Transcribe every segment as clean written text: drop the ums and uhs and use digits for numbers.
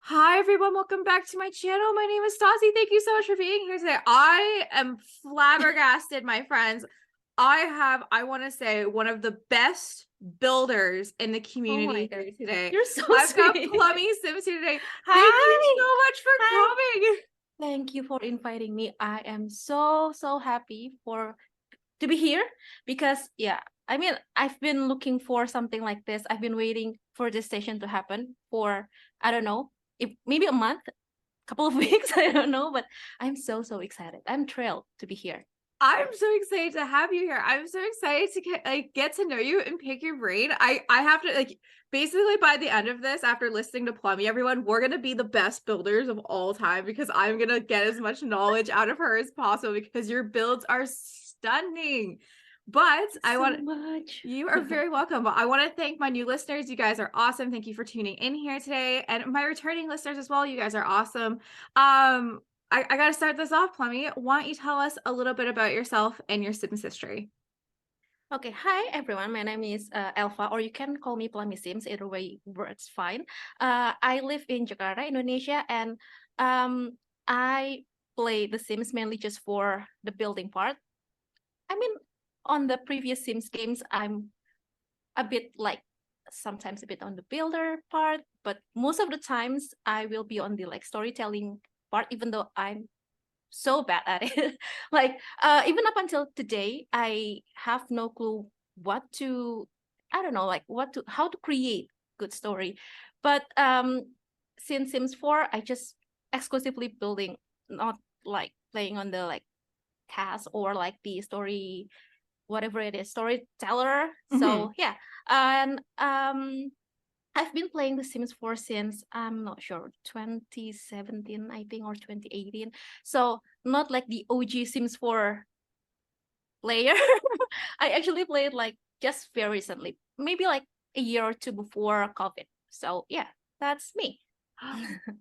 Hi everyone, welcome back to my channel. My name is Stassi. Thank you so much for being here today. I am flabbergasted, my friends. I want to say, one of the best builders in the Oh my community God. here today. You're so I've got sweet. Plummysims here today. Thank you Hi. so much for Hi. coming. Thank you for inviting me. I am so happy to be here because I've been looking for something like this. I've been waiting for this session to happen for I don't know, if maybe a month, couple of weeks, I don't know, but I'm so excited. I'm thrilled to be here. I'm so excited to have you here. I'm so excited to get to know you and pick your brain. I have to basically by the end of this, after listening to Plummy, everyone, we're gonna be the best builders of all time because I'm gonna get as much knowledge out of her as possible because your builds are stunning. But I So want much. You are very welcome. But I want to thank my new listeners. You guys are awesome. Thank you for tuning in here today. And my returning listeners as well. You guys are awesome. I got to start this off, Plummy. Why don't you tell us a little bit about yourself and your Sims history? Okay, hi everyone. My name is Elva, or you can call me Plummysims. Either way works fine. I live in Jakarta, Indonesia, and I play The Sims mainly just for the building part. I mean, on the previous Sims games, I'm a bit like sometimes a bit on the builder part, but most of the times I will be on the like storytelling part, even though I'm so bad at it. Like even up until today, I have no clue what to I don't know, like what to how to create good story. But since Sims 4, I just exclusively building, not like playing on the like cast or like the story, whatever it is, storyteller. Mhm. So yeah. And I've been playing The Sims 4 since I'm not sure 2017 I think, or 2018. So not like the OG Sims 4 player. I actually played like just very recently, maybe like a year or two before COVID. So yeah, that's me.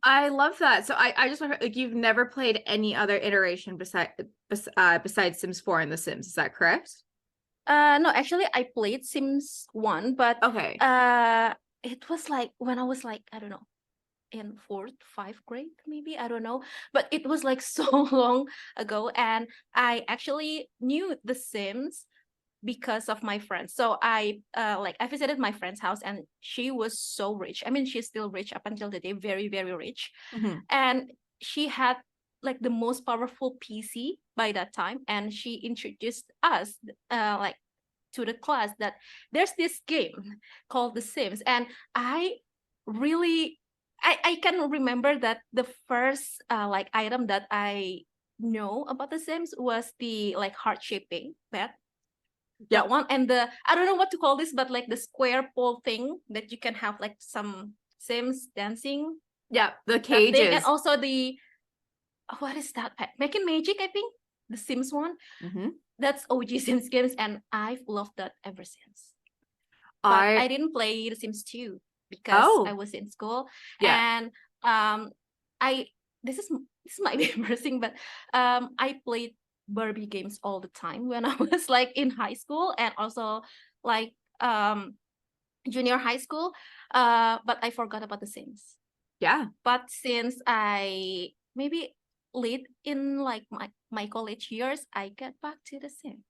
I love that. So I just want to, like, you've never played any other iteration besides Sims 4 and The Sims. Is that correct? No, actually I played Sims 1, but Okay. uh it was like when I was like, I don't know, in fourth, fifth grade, maybe, I don't know, but it was like so long ago. And I actually knew The Sims because of my friends. So I visited my friend's house, and she was so rich. I mean, she's still rich up until today, very rich. Mhm. And she had like the most powerful PC by that time, and she introduced us like to the class that there's this game called The Sims. And I really I can remember that the first like item that I know about The Sims was the like heart shaping bed, that Yep. one, and the I don't know what to call this, but like the square pole thing that you can have like some Sims dancing, Yep. The that thing. And cages. also the what is that, making magic, I think, the Sims one. Mhm. That's OG Sims games, and I've loved that ever since. But I I didn't play The Sims 2 because I Oh, was in school. yeah. And um I this might be embarrassing, but I played Barbie games all the time when I was like in high school, and also like junior high school. But I forgot about The Sims. Yeah. But since I maybe late in like my college years, I get back to The Sims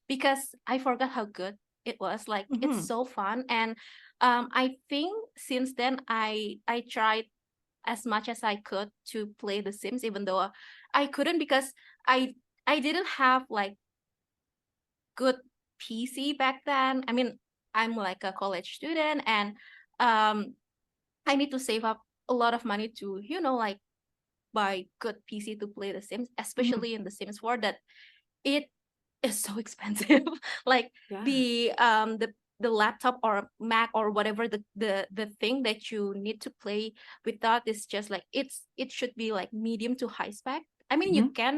because I forgot how good it was. Like it's Mhm. so fun. And I think since then I tried as much as I could to play The Sims, even though I couldn't because I I didn't have like good PC back then. I mean, I'm like a college student, and um I need to save up a lot of money to, like, buy good PC to play The Sims, Mhm. especially in The Sims 4, that it is so expensive. Like Yeah. the laptop or Mac or whatever the thing that you need to play with, that is just like it should be like medium to high spec. I mean, you Mhm. can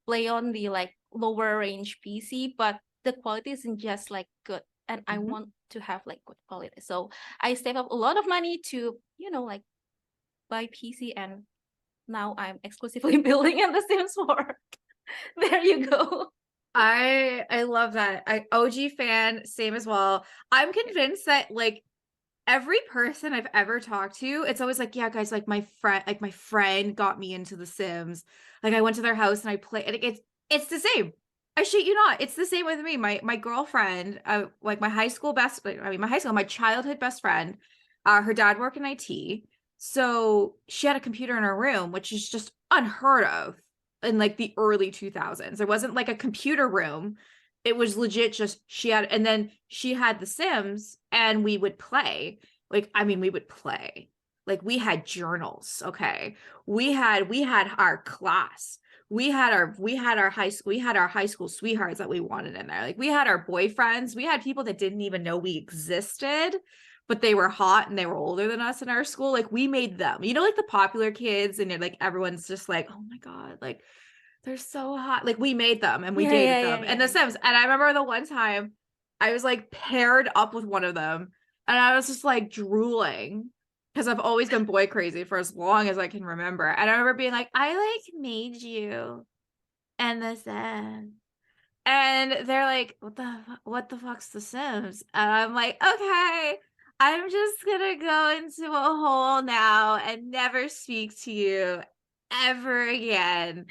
play on the like lower range PC, but the quality isn't just like good. And I Mhm. want to have like good quality. So I save up a lot of money to, like, buy PC, and now I'm exclusively building in The Sims 4. There you go. I love that. OG fan, same as well. I'm convinced that, like, every person I've ever talked to, it's always like, yeah, guys, like my friend got me into The Sims. Like I went to their house and I played, and it's the same. I shit you not. It's the same with me. My girlfriend, like my high school my childhood best friend, her dad worked in IT. So she had a computer in her room, which is just unheard of in like the early 2000s. There wasn't like a computer room. It was legit just she had, and then she had The Sims and we would play. Like, I mean, we would play. Like we had journals, okay? We had our class. We had our high school sweethearts that we wanted in there. Like we had our boyfriends. We had people that didn't even know we existed, but they were hot and they were older than us in our school. Like we made them. You know, like the popular kids, and like everyone's just like, oh my God, like they're so hot. Like we made them and we Yeah, dated yeah, yeah, them and yeah, The yeah. Sims. And I remember the one time I was like paired up with one of them and I was just like drooling because I've always been boy crazy for as long as I can remember. And I remember being like, I like made you and The Sims. And they're like, what the fuck's The Sims? And I'm like, okay, I'm just gonna go into a hole now and never speak to you ever again.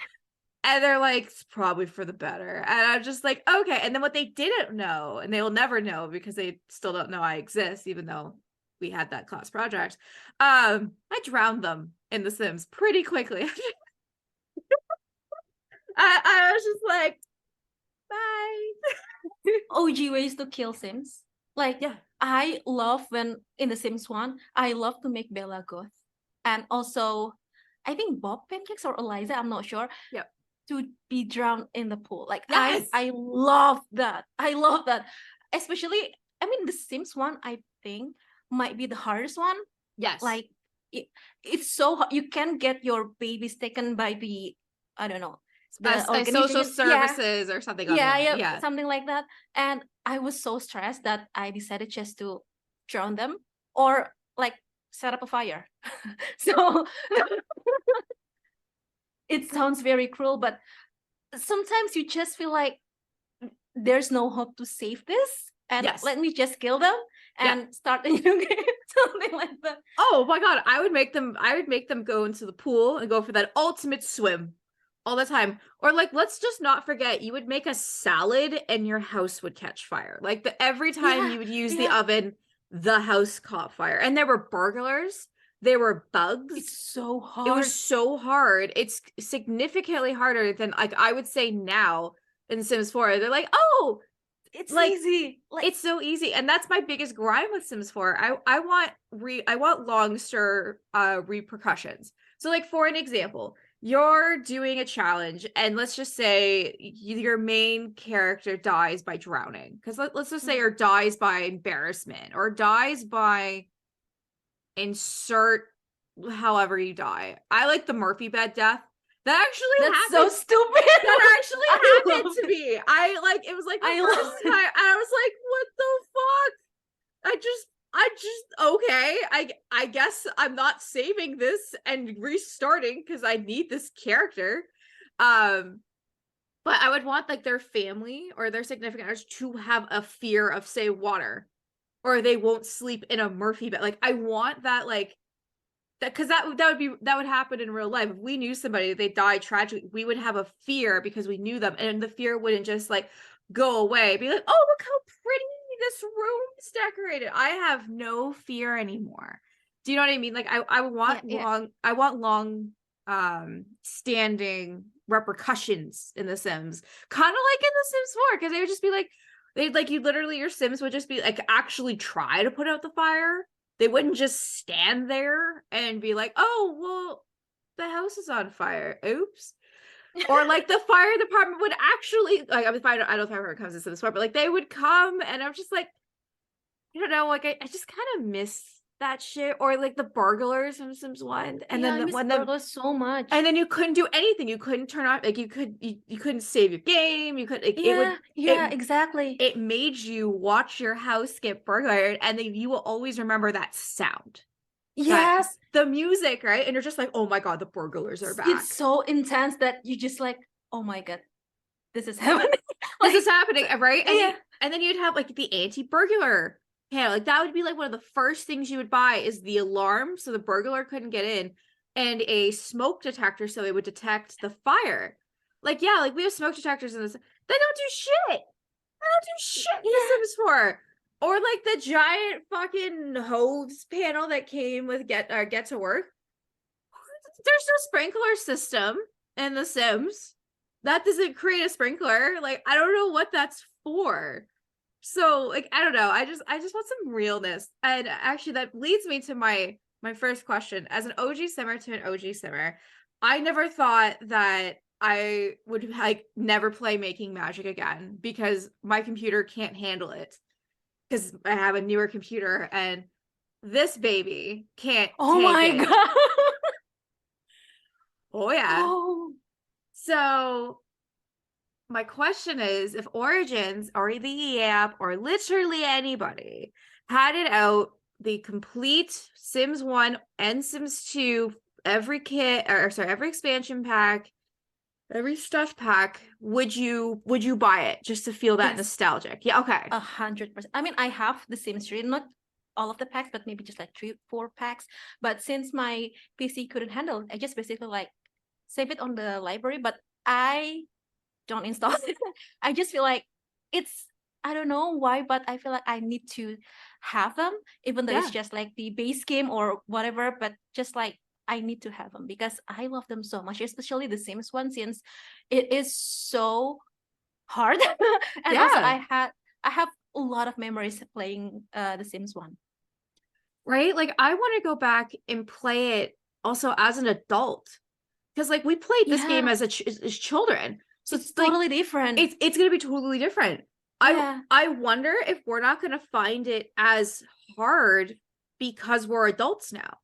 And they're like, it's probably for the better. And I'm just like, okay. And then what they didn't know, and they will never know because they still don't know I exist, even though we had that class project. I drowned them in The Sims pretty quickly. I was just like, bye. OG ways to kill Sims. Like, Yeah. I love when in the Sims 1, I love to make Bella goth. And also, I think Bob Pancakes or Eliza, I'm not sure, Yep. to be drowned in the pool. Like, Yes. I love that. I love that. Especially, I mean, the Sims 1, I think, might be the hardest one. Yes. Like, it's so hard. You can get your babies taken by the, I don't know, the social organization. services or something on Yeah, there. yeah, Yeah. something like that. And I was so stressed that I decided just to drown them or like set up a fire. So it sounds very cruel, but sometimes you just feel like there's no hope to save this, and Yes. let me just kill them and Yeah. start a new game, something like that. Oh my God. I would make them go into the pool and go for that ultimate swim all the time. Or like, let's just not forget, you would make a salad and your house would catch fire. Like every time Yeah, you would use the yeah. oven, the house caught fire. And there were burglars, there were bugs. It's so It hard. was so hard. It's significantly harder than like I would say now in Sims 4. They're like, oh, It's like easy. Like it's so easy. And that's my biggest gripe with Sims 4. I want long repercussions. So like for an example, you're doing a challenge and let's just say your main character dies by drowning. Because let's just say or dies by embarrassment or dies by insert however you die. I like the Murphy bed death. That actually that's happened. so stupid. That actually I happened love to it. me. I like it was like the I first love it. time, and I was like, what the fuck? I just okay. I guess I'm not saving this and restarting because I need this character. But I would want like their family or their significant others to have a fear of say water, or they won't sleep in a Murphy bed. Like I want that like that because that would happen in real life. If we knew somebody they died tragically, we would have a fear because we knew them, and the fear wouldn't just like go away. Be like, oh, look how pretty this room is decorated. I have no fear anymore. Do you know what I mean? Like I want long standing repercussions in The Sims, kind of like in The Sims 4, because they would just be like they'd like you literally your Sims would just be like actually try to put out the fire. They wouldn't just stand there and be like, oh, well, the house is on fire. Oops. Or like the fire department would actually like I don't know if fire comes into this part, but like they would come and I'm just like, I don't know, like I just kind of miss that shit. Or like the burglars from Sims 1. And Yeah, I then miss when burglars so much. and then you couldn't do anything. You couldn't turn on like you couldn't save your game. You could like yeah, exactly. it made you watch your house get burglared, and then you will always remember that sound. Yes, The music, right? And you're just like, oh my God, the burglars are back. it's so intense that you just like, oh my God, this is happening. This is happening, right? Yeah. And then you'd have like the anti-burglar panel. Like that would be like one of the first things you would buy is the alarm so the burglar couldn't get in, and a smoke detector so it would detect the fire. Like, yeah, like we have smoke detectors in this. They don't do shit. They don't do shit in The Sims 4. Or like the giant fucking hose panel that came with Get to Work. There's no sprinkler system in The Sims. That doesn't create a sprinkler. Like, I don't know what that's for. So, like, I don't know. I just want some realness. And actually that leads me to my first question. As an OG simmer to an OG simmer, I never thought that I would like never play Making Magic again because my computer can't handle it. Because I have a newer computer and this baby can't Oh take my it. god. Oh yeah. Oh. So my question is, if Origins or the EA app or literally anybody had it out, the complete Sims 1 and Sims 2, every kit, or sorry, every expansion pack, every stuff pack, would you buy it just to feel that Yes. nostalgic? Yeah, okay. 100%. I mean, I have the Sims 3, not all of the packs, but maybe just like 3-4 packs. But since my PC couldn't handle it, I just basically like save it on the library, but I don't install it. I just feel like it's, I don't know why, but I feel like I need to have them, even though it's Yeah. just like the base game or whatever, but just like I need to have them because I love them so much, especially the Sims one, since it is so hard. And also Yeah. I have a lot of memories playing the Sims one. Right? Like I want to go back and play it also as an adult. Because like we played this game Yeah, as as children. So it's it's like totally different. it's gonna be totally different. Yeah. I wonder if we're not gonna find it as hard because we're adults now.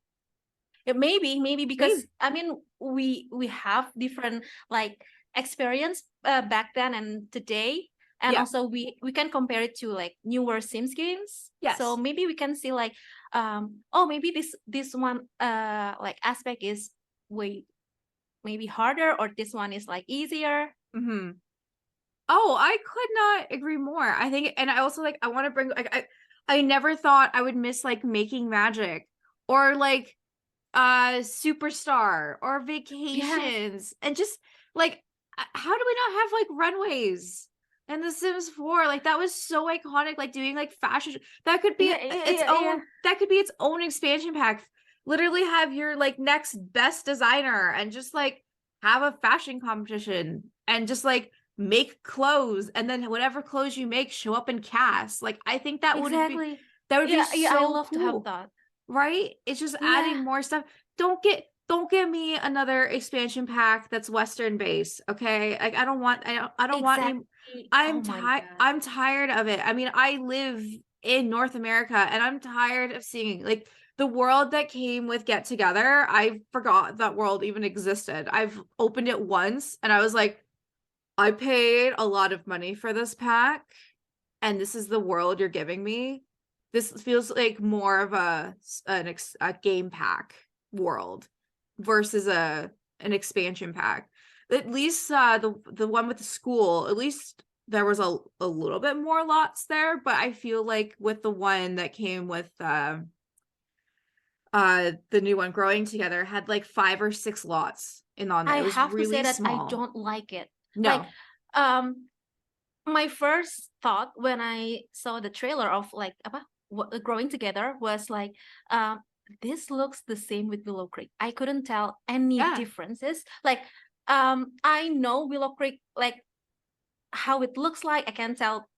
Yeah, maybe because Maybe. I mean we have different like experience back then and today, and Yeah. also we can compare it to like newer Sims games. So Yes. maybe we can see like oh, maybe this one like aspect is way maybe harder, or this one is like easier. Mm-hmm. Oh, I could not agree more. I think, and I also like I want to bring like I never thought I would miss like Making Magic or like Superstar or Yes, Vacations and just like how do we not have like runways and The Sims 4? Like that was so iconic, like doing like fashion. That could be yeah. that could be its own expansion pack. Literally have your like next best designer and just like have a fashion competition and just like make clothes, and then whatever clothes you make show up in cast. Like I think that would be Exactly. that would be Yeah, I so love to have cool, that. right? It's just Yeah, adding more stuff. Don't get me another expansion pack that's Western based, okay? Like I don't want any. exactly. Oh my god. I'm tired of it. I mean, I live in North America and I'm tired of seeing like the world that came with Get Together. I forgot that world even existed. I've opened it once and I was like, I paid a lot of money for this pack, and this is the world you're giving me. This feels like more of a game pack world versus an expansion pack. At least the one with the school, at least there was a little bit more lots there, but I feel like with the one that came with the new one Growing Together had like 5 or 6 lots in on there. I It was have to say really that I small. don't like it. Like, No. um, my first thought when I saw the trailer of like apa, Growing Together was like, this looks the same with Willow Creek. I couldn't tell any Yeah. differences. Like, I know Willow Creek, like how it looks like. I can tell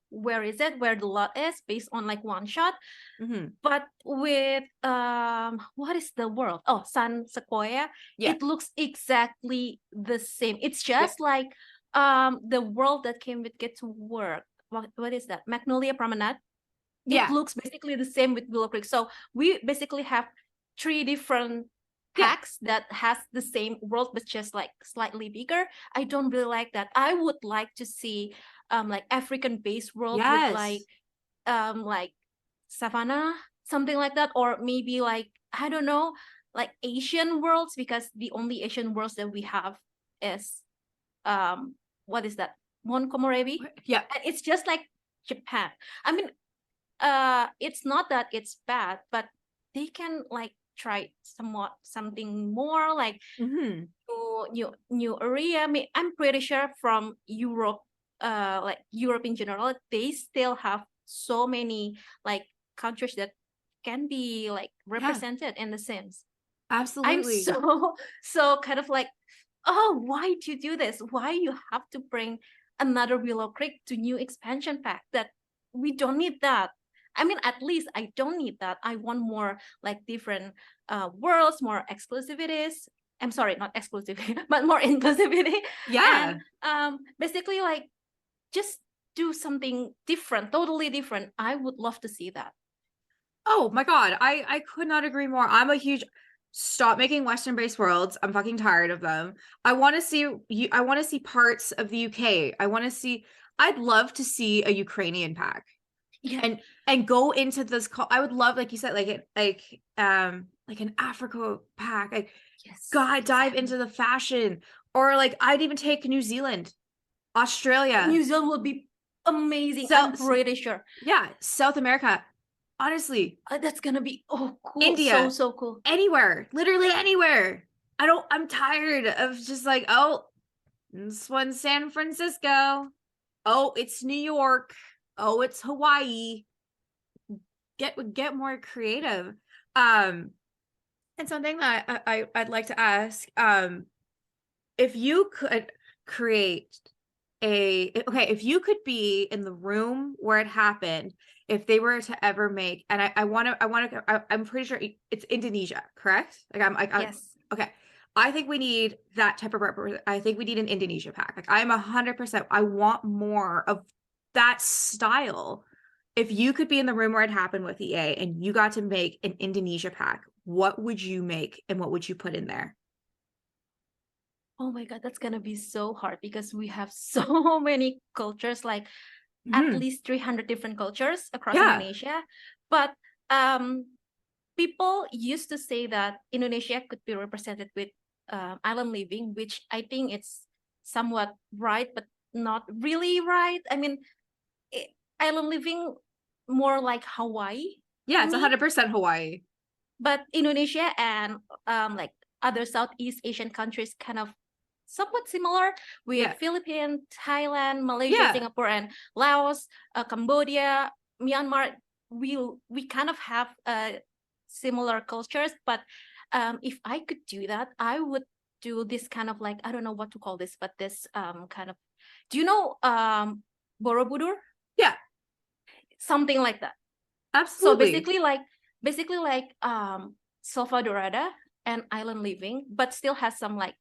where is it, where the lot is based on like one shot. Mm-hmm. But with what is the world? Oh, Sun Sequoia. Yeah. It looks exactly the same. It's Yeah. just like the world that came with Get to Work. What is that? Magnolia Promenade. It Yeah. looks basically the same with Willow Creek. So we basically have 3 different Yeah. packs that has the same world but just like slightly bigger. I don't really like that. I would like to see like African based world with Yes. like savannah, something like that, or maybe like I don't know, like Asian worlds, because the only Asian worlds that we have is what is that, Mon Komorebi, Yeah. and it's just like Japan. I mean, it's not that it's bad, but they can like try something more like new area. I mean, I'm pretty sure from Europe, like Europe in general, they still have so many like countries that can be like Yeah, represented in the Sims. I'm absolutely. so kind of like, oh, why do you do this? Why you have to bring another Willow Creek to new expansion pack? That we don't need that. I mean, at least I don't need that. I want more like different worlds, more exclusivities. I'm sorry, not exclusivity, but more inclusivity. And Yeah. basically like just do something different, totally different. I would love to see that. Oh my God. I could not agree more. I'm a huge stop making Western based worlds. I'm fucking tired of them. I want to see you. I want to see parts of the UK. I'd love to see a Ukrainian pack. Yeah. And go into this I would love, like you said, like an Africa pack. Like Yes. God, dive Exactly. into the fashion. Or like I'd even take New Zealand, Australia, New Zealand will be amazing. so I'm pretty sure. yeah, South America. Honestly, That's gonna be cool, India, so cool. anywhere, literally anywhere. I'm tired of just like, oh, this one's San Francisco. Oh, it's New York. Oh, it's Hawaii. Get more creative. Um, and something that I'd like to ask, if you could create if you could be in the room where it happened, if they were to ever make, and I'm pretty sure it's Indonesia, correct? Like Yes. okay. I think we need that type of I think we need an Indonesia pack. Like I'm 100%. I want more of that style. If you could be in the room where it happened with EA and you got to make an Indonesia pack, what would you make and what would you put in there? Oh my God, that's gonna be so hard because we have so many cultures, like at Mhm. least 300 different cultures across Yeah. Indonesia. But um, people used to say that Indonesia could be represented with island living, which I think it's somewhat right, but not really right. I mean, island living more like Hawaii Yeah, to it's me, 100% Hawaii. but Indonesia and like other Southeast Asian countries kind of somewhat similar with Yeah. Philippines, Thailand, Malaysia, Yeah. Singapore, and Laos, Cambodia, Myanmar. We kind of have similar cultures, but if I could do that, I would do this kind of like, I don't know what to call this, but this kind of, do you know Borobudur? Yeah, Something like that. So absolutely. basically like Sofa Dorada and Island Living, but still has some like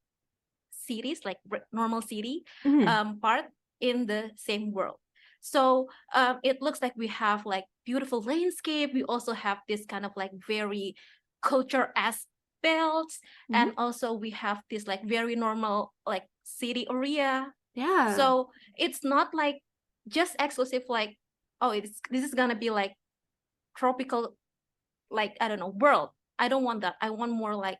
cities, like normal city Mhm. part in the same world. So it looks like we have like beautiful landscape. We also have this kind of like very culture as belts, and Mhm. also we have this like very normal like city area. Yeah. So it's not like just exclusive like, oh, this is gonna be like tropical, like I don't know, world. I don't want that. I want more like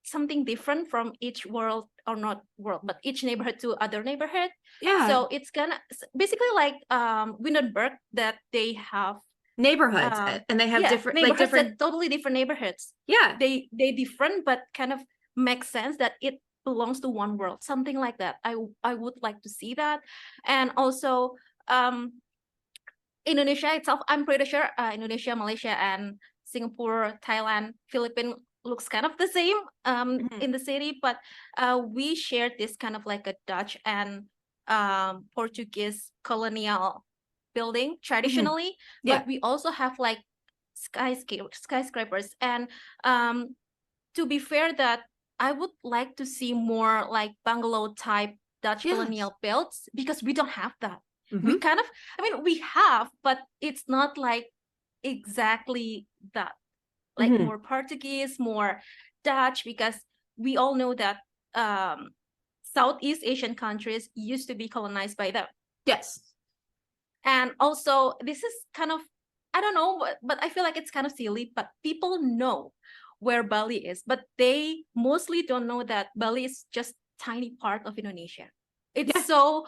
something different from each world, or not world, but each neighborhood to other neighborhood. Yeah. So it's gonna basically like Windenburg, that they have Neighborhoods, and they have yeah, different, like neighborhoods, different. that totally different neighborhoods. Yeah. They different, but kind of make sense that it belongs to one world, something like that. I would like to see that. And also Indonesia itself, I'm pretty sure Indonesia, Malaysia, and Singapore, Thailand, Philippines looks kind of the same Mhm. in the city, but we shared this kind of like a Dutch and Portuguese colonial building Mhm. traditionally, Yeah. but we also have like skyscrapers. And um, to be fair, that I would like to see more like bungalow type Dutch Yes. colonial builds, because we don't have that. We Mhm. kind of, I mean, we have, but it's not like exactly that. Like Mhm. more Portuguese, more Dutch, because we all know that Southeast Asian countries used to be colonized by them. Yes. And also, this is kind of, I don't know, but I feel like it's kind of silly, but people know where Bali is, but they mostly don't know that Bali is just tiny part of Indonesia. It's Yeah. so,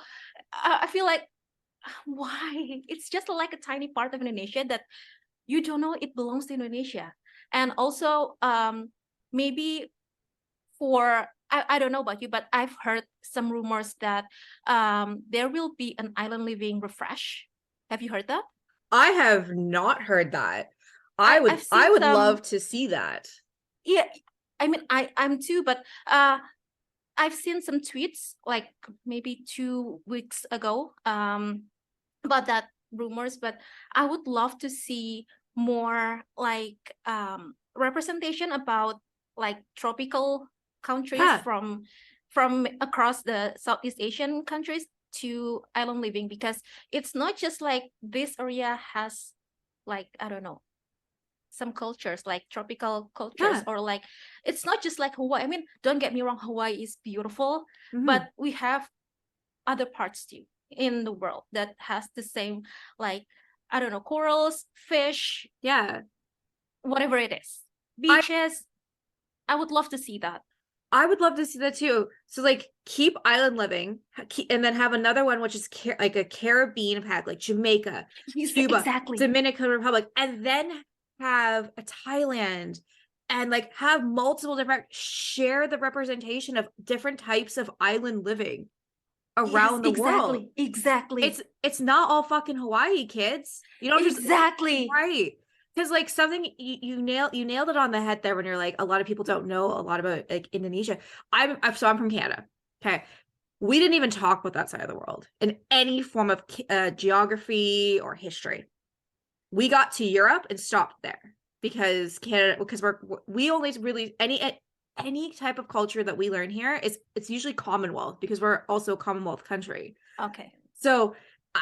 I feel like Why? It's just like a tiny part of Indonesia that you don't know it belongs to Indonesia. And also, maybe for I don't know about you, but I've heard some rumors that there will be an island living refresh. Have you heard that? I have not heard that. I've I seen would some. love to see that. Yeah, I mean I'm too, but I've seen some tweets like maybe 2 weeks ago about that rumors, but I would love to see more like representation about like tropical countries Yeah. from across the Southeast Asian countries to island living, because it's not just like this area has like I don't know some cultures like tropical cultures, Yeah. or like it's not just like Hawaii. I mean, don't get me wrong, Hawaii is beautiful, Mhm. but we have other parts too in the world that has the same like I don't know corals, fish, Yeah. whatever it is, I beaches. I would love to see that. I would love to see that too. So like keep island living and then have another one which is like a Caribbean pack like Jamaica, Cuba, Exactly. Dominican Republic, and then have a Thailand and like have multiple different share the representation of different types of island living Yes, around the world. exactly, It's not all fucking Hawaii, kids. You don't just exactly. right. Because like something you nailed it on the head there when you're like a lot of people don't know a lot about like Indonesia. I'm from Canada. Okay. We didn't even talk about that side of the world in any form of geography or history. We got to Europe and stopped there because Canada because we only really any type of culture that we learn here is it's usually Commonwealth because we're also a Commonwealth country. Okay. So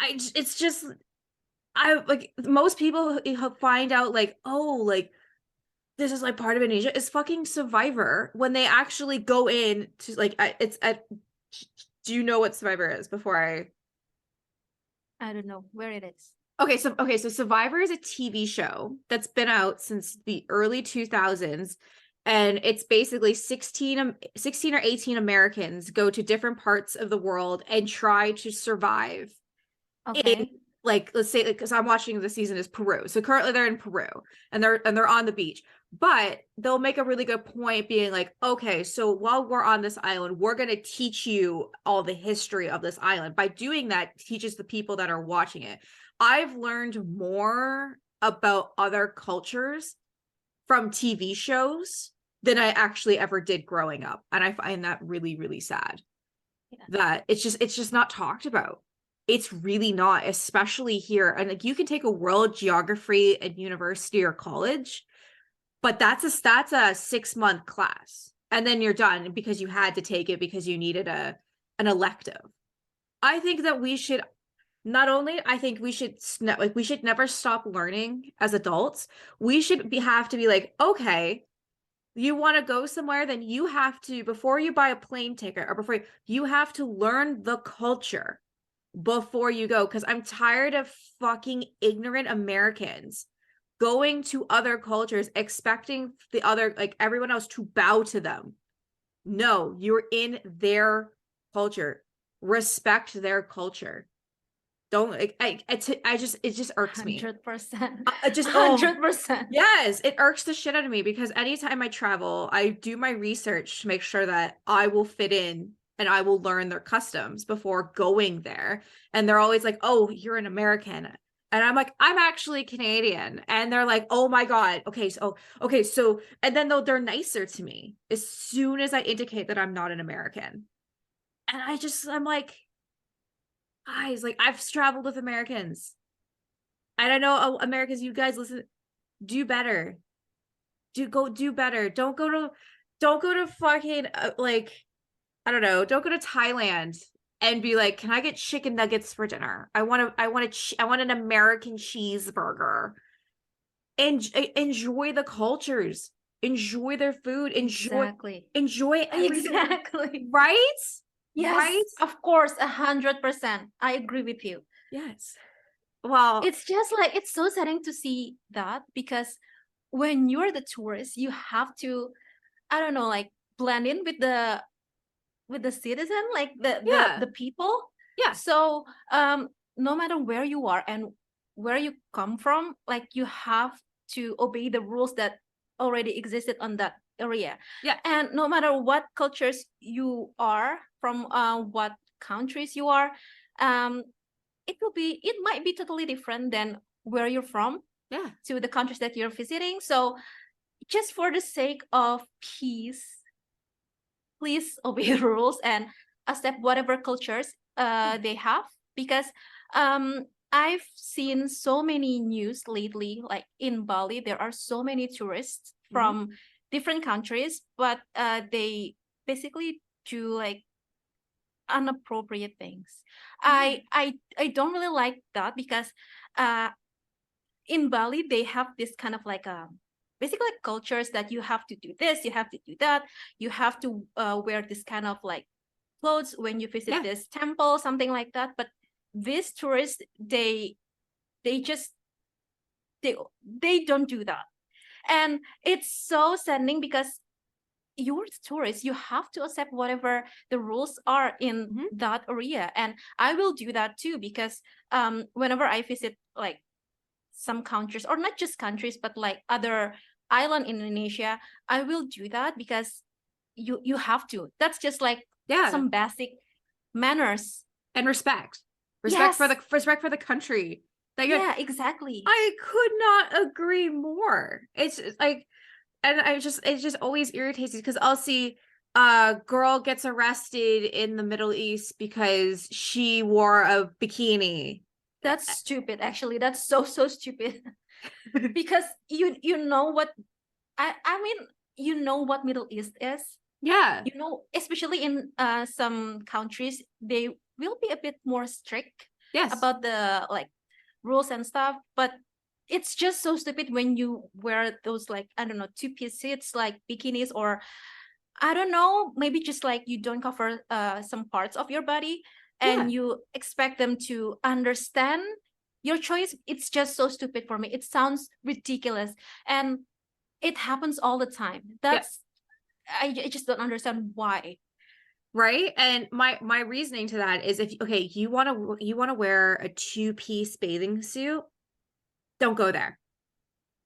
it's just I like most people find out like oh like this is like part of Indonesia is fucking Survivor when they actually go in to like it's do you know what Survivor is before I don't know where it is. okay so Survivor is a TV show that's been out since the early 2000s and it's basically 16 or 18 Americans go to different parts of the world and try to survive in Okay. like let's say because I'm watching the season is Peru. So currently they're in Peru and they're on the beach. But they'll make a really good point being like, okay, so while we're on this island, we're going to teach you all the history of this island. By doing that, teaches the people that are watching it. I've learned more about other cultures from TV shows than I actually ever did growing up. And I find that really, really sad Yeah. that it's just not talked about. It's really not, especially here. And like you can take a world geography at university or college, but that's a 6 month class. And then you're done because you had to take it because you needed an elective. I think that we should not only I think we should like we should never stop learning as adults. We should have to be like, okay, you want to go somewhere, then you have to, before you buy a plane ticket or before you have to learn the culture before you go. Because I'm tired of fucking ignorant Americans going to other cultures, expecting the other, like everyone else to bow to them. No, you're in their culture. Respect their culture. Don't like I just it just irks me. 100%. I just oh 100%. yes, it irks the shit out of me because anytime I travel, I do my research to make sure that I will fit in and I will learn their customs before going there. And they're always like, "Oh, you're an American." And I'm like, "I'm actually Canadian." And they're like, "Oh my God. Okay, so and then they're nicer to me as soon as I indicate that I'm not an American. And I'm like, guys, like I've traveled with Americans. And I know Americans, you guys listen, do better. Do better. Don't go to fucking like I don't know. Don't go to Thailand and be like, "Can I get chicken nuggets for dinner? I want an American cheeseburger." And enjoy the cultures. Enjoy their food. Exactly. Enjoy everything. Exactly. Right? Yes, Right? of course, 100%. I agree with you. Yes. Well, It's just like it's so saddening to see that, because when you're the tourist, you have to, I don't know, like blend in with the citizen, like the yeah. the people. Yeah. So no matter where you are and where you come from, like you have to obey the rules that already existed on that area. Yeah. And no matter what cultures you are from, what countries you are, it might be totally different than where you're from, Yeah. to the countries that you're visiting. So just for the sake of peace, please obey the rules and accept whatever cultures they have, because I've seen so many news lately, like in Bali there are so many tourists from different countries, but they basically do like inappropriate things. I don't really like that, because in Bali they have this kind of like basically like cultures that you have to do this, you have to do that, you have to wear this kind of like clothes when you visit this temple, something like that. But these tourists, they just they don't do that, and it's so saddening, because you're a tourist, you have to accept whatever the rules are in that area. And I will do that too, because whenever I visit like some countries, or not just countries, but like other island in Indonesia, I will do that, because you have to. That's just like some basic manners and respect Yes. respect for the country that you're Yeah, exactly. I could not agree more. It's like, and it just always irritates me, because I'll see a girl gets arrested in the Middle East because she wore a bikini. That's stupid, actually. That's so stupid. Because you know what I mean, you know what Middle East is. Yeah. You know, especially in some countries, they will be a bit more strict about the like rules and stuff. But it's just so stupid when you wear those like, I don't know, two-piece suits, like bikinis, or I don't know, maybe just like you don't cover some parts of your body, and you expect them to understand your choice. It's just so stupid for me. It sounds ridiculous, and it happens all the time. That's I just don't understand why. Right. And my reasoning to that is, if you want to wear a two-piece bathing suit, don't go there.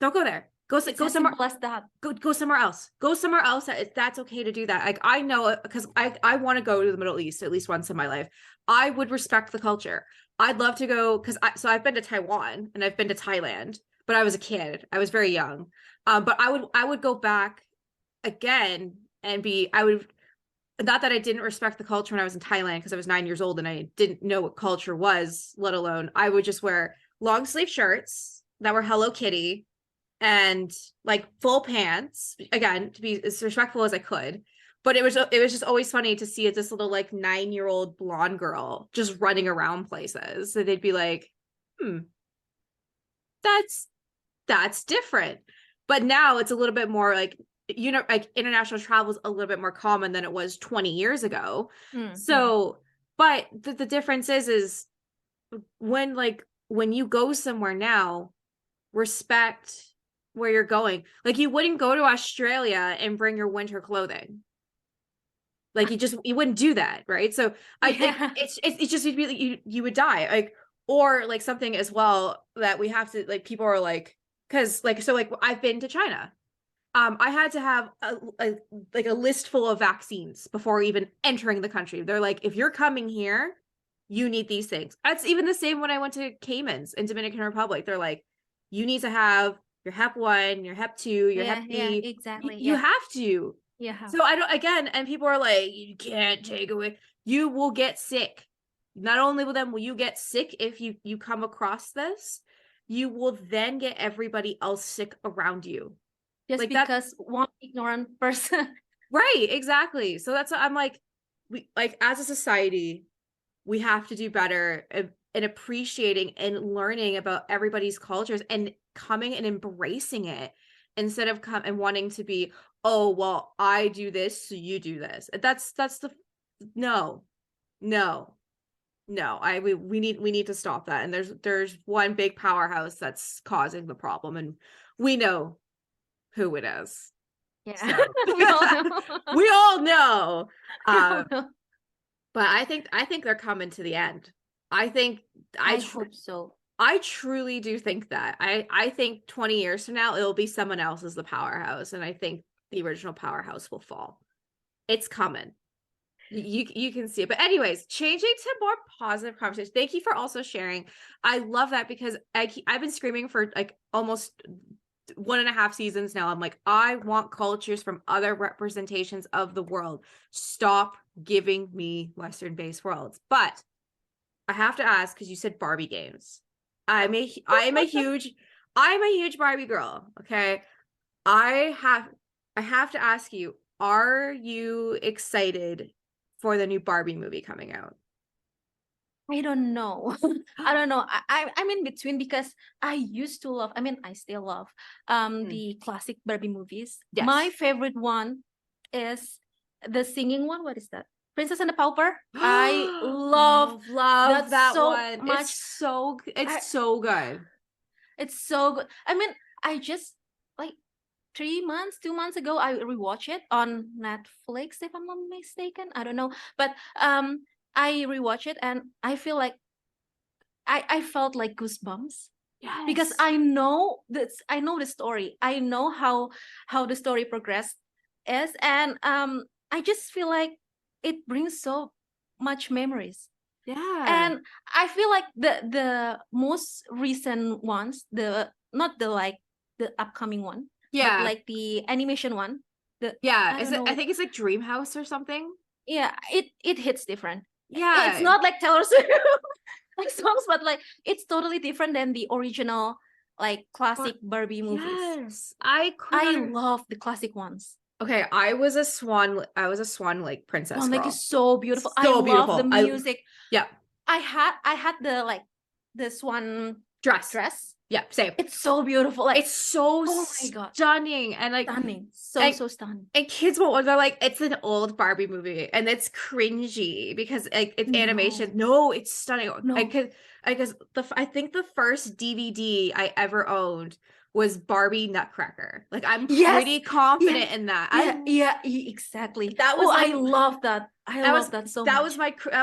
Don't go there. Go somewhere. As that. Go somewhere else. Go somewhere else. That's okay to do that. Like, I know, because I want to go to the Middle East at least once in my life. I would respect the culture. I'd love to go, because I've been to Taiwan and I've been to Thailand, but I was a kid. I was very young. But I would go back again, and I would, not that I didn't respect the culture when I was in Thailand, because I was 9 years old and I didn't know what culture was, let alone I would just wear long sleeve shirts that were Hello Kitty and like full pants, again, to be as respectful as I could. But it was just always funny to see this little like 9-year-old blonde girl just running around places. So they'd be like, that's different. But now it's a little bit more like, like international travel is a little bit more common than it was 20 years ago. So, but the difference is when you go somewhere now, respect where you're going. Like, you wouldn't go to Australia and bring your winter clothing. Like, you wouldn't do that, right? So I think it's just you would die. Like, or like something as well that we have to, like, people are like, because like, so like I've been to China. I had to have a list full of vaccines before even entering the country. They're like, if you're coming here, you need these things. That's even the same when I went to Caymans in Dominican Republic. They're like, you need to have your Hep 1, your Hep 2, your Hep B. Yeah, exactly. You have to. Yeah. So I don't, again, and people are like, you can't take away. You will get sick. Not only will you get sick if you come across this, you will then get everybody else sick around you. Just like because one ignorant person. Right, exactly. So that's what I'm like, we, like, as a society, we have to do better in appreciating and learning about everybody's cultures and coming and embracing it, instead of and wanting to be, oh, well, I do this, so you do this. That's the no. We need to stop that. And there's one big powerhouse that's causing the problem, and we know who it is. Yeah. So, we all know. we all know. But I think they're coming to the end. I think I hope so. I truly do think that. I think 20 years from now it'll be someone else as the powerhouse, and I think the original powerhouse will fall. It's coming. You can see it. But anyways, changing to more positive conversation. Thank you for also sharing. I love that because I've been screaming for like almost 1.5 seasons now. I'm like, I want cultures from other representations of the world. Stop giving me Western-based worlds. But I have to ask, because you said Barbie games. I am a huge Barbie girl. Okay. I have to ask you, are you excited for the new Barbie movie coming out? I don't know. I don't know. I'm in between because I used to love, I mean, I still love the classic Barbie movies. Yes. My favorite one is the singing one. What is that? Princess and the Pauper. I love that so one. much. It's so good. It's so good. I mean, I just like 2 months ago, I rewatched it on Netflix, if I'm not mistaken. I don't know, but I rewatched it and I feel like I felt like goosebumps. Yes. Because I know the story. I know how the story progressed is, and I just feel like it brings so much memories. Yeah. And I feel like the most recent ones, not the like the upcoming one, yeah, but like the animation one. Yeah, I don't know. I think it's like Dreamhouse or something. Yeah, it hits different. Yeah. It's not like Taylor Swift like songs, but like it's totally different than the original like classic Barbie movies. Yes, I love the classic ones. Okay, I was a Swan Lake princess. Swan Lake girl. is so beautiful. So I love beautiful. the music. Yeah. I had the like the swan Dress. Yeah, same. It's so beautiful. Like it's so oh my God. stunning and like stunning. So stunning. And kids won't, they're like, it's an old Barbie movie and it's cringy because like it's animation. No, it's stunning. No. Because I think the first DVD I ever owned was Barbie Nutcracker. Like I'm pretty confident in that. Yeah, exactly. That was I love that. I love that so much. That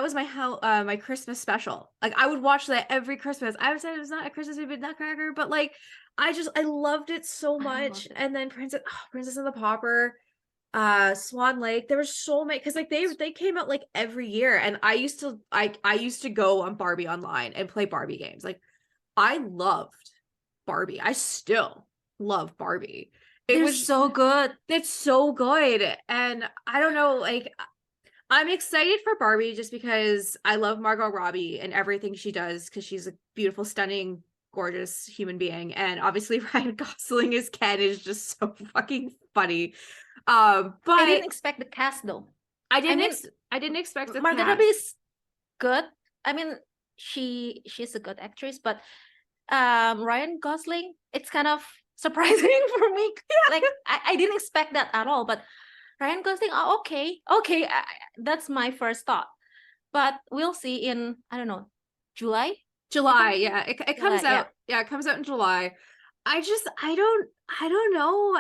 was my Christmas special. Like I would watch that every Christmas. I would say it was not a Christmas movie, Nutcracker, but like I loved it so much. And then Princess and the Pauper, Swan Lake. There were so many because like they came out like every year, and I used to go on Barbie online and play Barbie games. Like I loved Barbie. I still love Barbie. It was so good. It's so good. And I don't know, like I'm excited for Barbie just because I love Margot Robbie and everything she does because she's a beautiful, stunning, gorgeous human being. And obviously Ryan Gosling as Ken is just so fucking funny. But I didn't expect the cast though. I didn't expect the Margot Robbie is good. I mean, she's a good actress, but Ryan Gosling, it's kind of surprising for me. Like I didn't expect that at all. But Ryan Gosling, okay, that's my first thought. But we'll see in I don't know, July. Yeah, it comes out. Yeah, it comes out in July. I don't know.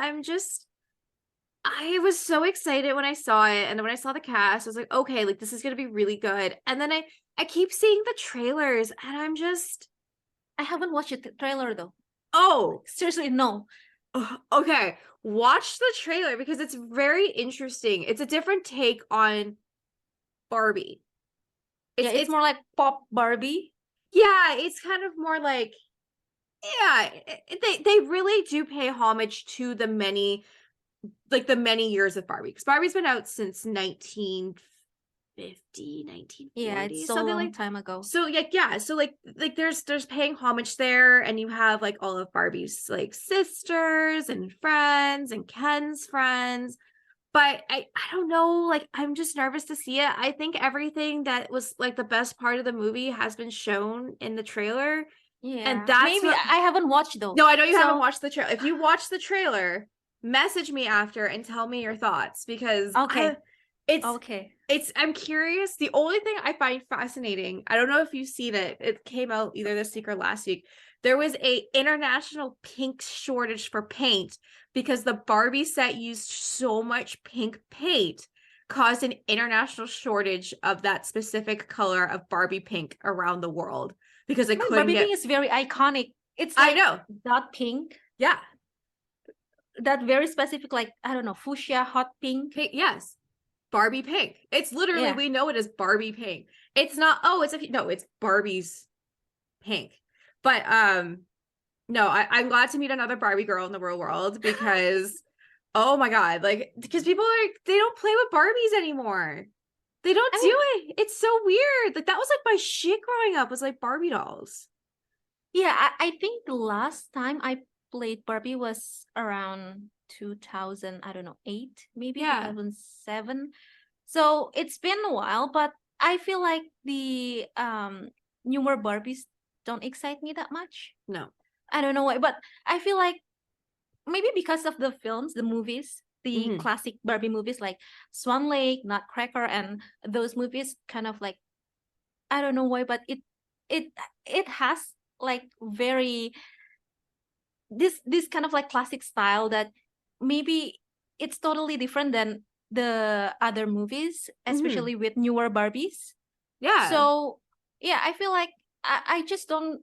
I was so excited when I saw it, and then when I saw the cast, I was like, okay, like this is gonna be really good. And then I keep seeing the trailers, and I haven't watched the trailer though. Oh, seriously, no. Okay, watch the trailer because it's very interesting. It's a different take on Barbie. It's more like pop Barbie. Yeah, it's kind of more like, yeah, they really do pay homage to the many years of Barbie, because Barbie's been out since 1950, 1940, yeah, it's so long like time ago. So yeah, so like there's paying homage there, and you have like all of Barbie's like sisters and friends and Ken's friends. But I don't know, like I'm just nervous to see it. I think everything that was like the best part of the movie has been shown in the trailer. Yeah, and that's maybe I haven't watched though. No, I know you haven't watched the trailer. If you watch the trailer, message me after and tell me your thoughts, because I'm curious. The only thing I find fascinating, I don't know if you've seen it. It came out either this week or last week. There was a international pink shortage for paint because the Barbie set used so much pink paint, caused an international shortage of that specific color of Barbie pink around the world, because I I mean, couldn't Barbie get. pink is very iconic. It's I like know. that pink, Yeah. that very specific, like, I don't know, fuchsia, hot pink. Pink, yes. Barbie pink. It's literally, Yeah. we know it as Barbie pink. It's not, oh, it's no, it's Barbie's pink. But no, I'm glad to meet another Barbie girl in the real world because oh my God, like because people are they don't play with Barbies anymore. They don't I do mean, it. It's so weird. Like that was like my shit growing up was like Barbie dolls. yeah, I think the last time I played Barbie was around 2000, I don't know, 8, maybe Yeah. 2007. So it's been a while, but I feel like the newer Barbies don't excite me that much. No. I don't know why, but I feel like maybe because of the films, the movies, the Mhm. classic Barbie movies like Swan Lake, Nutcracker, and those movies kind of like, I don't know why, but it it has like very this kind of like classic style that maybe it's totally different than the other movies, Mhm. especially with newer Barbies. Yeah. So yeah, I feel like I just don't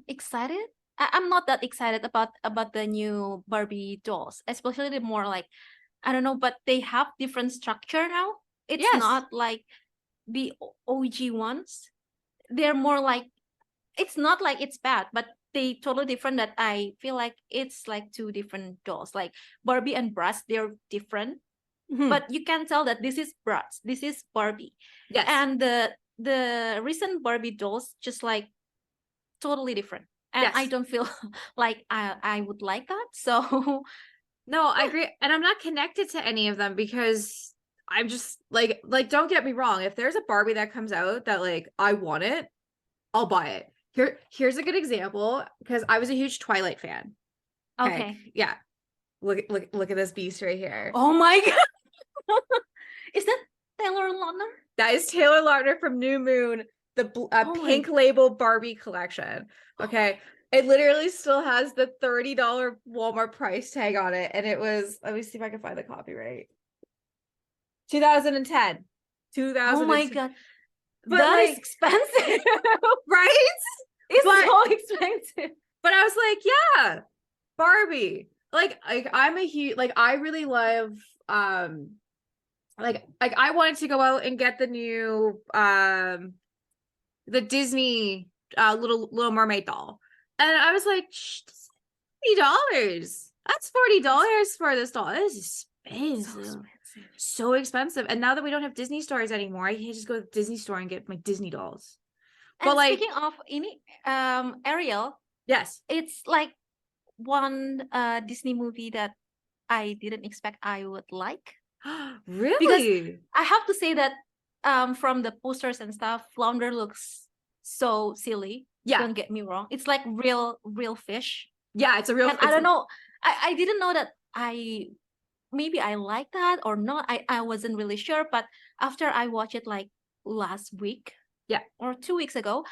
excited. I'm not that excited about the new Barbie dolls, especially the more like, I don't know, but they have different structure now. It's Yes. not like the OG ones. They're more like, it's not like it's bad, but they totally different. That I feel like it's like two different dolls. Like Barbie and Bratz, they're different, Mhm. but you can tell that this is Bratz, this is Barbie, Yes. and the recent Barbie dolls just like totally different. And I Yes. don't feel like I would like that. So No, I yeah. agree. And I'm not connected to any of them because I'm just like don't get me wrong. If there's a Barbie that comes out that like I want it, I'll buy it. Here's a good example because I was a huge Twilight fan. Okay. Okay. Yeah. Look at this beast right here. Oh my god. Is that Taylor Lautner? That is Taylor Lautner from New Moon, the Oh my. pink label Barbie collection. Okay. It literally still has the $30 Walmart price tag on it. And it was, let me see if I can find the copyright. 2010. Oh my 2010. god. But That is like, expensive. right? It's But so expensive. I was like, yeah, Barbie. Like I'm a huge like I really love like I wanted to go out and get the new the Disney Little Mermaid doll. And I was like, $40. That's $40 for this doll. That is So expensive. expensive. So expensive. And now that we don't have Disney stores anymore, I can just go to the Disney store and get my Disney dolls. But And like, speaking of ini, Ariel, yes. it's like one Disney movie that I didn't expect I would like, because Really? I have to say that from the posters and stuff, Flounder looks so silly. Yeah. Don't get me wrong. It's like real fish. Yeah, it's a real And I don't know. I didn't know that maybe I like that or not. I wasn't really sure. But after I watched it like last week, yeah. or 2 weeks ago,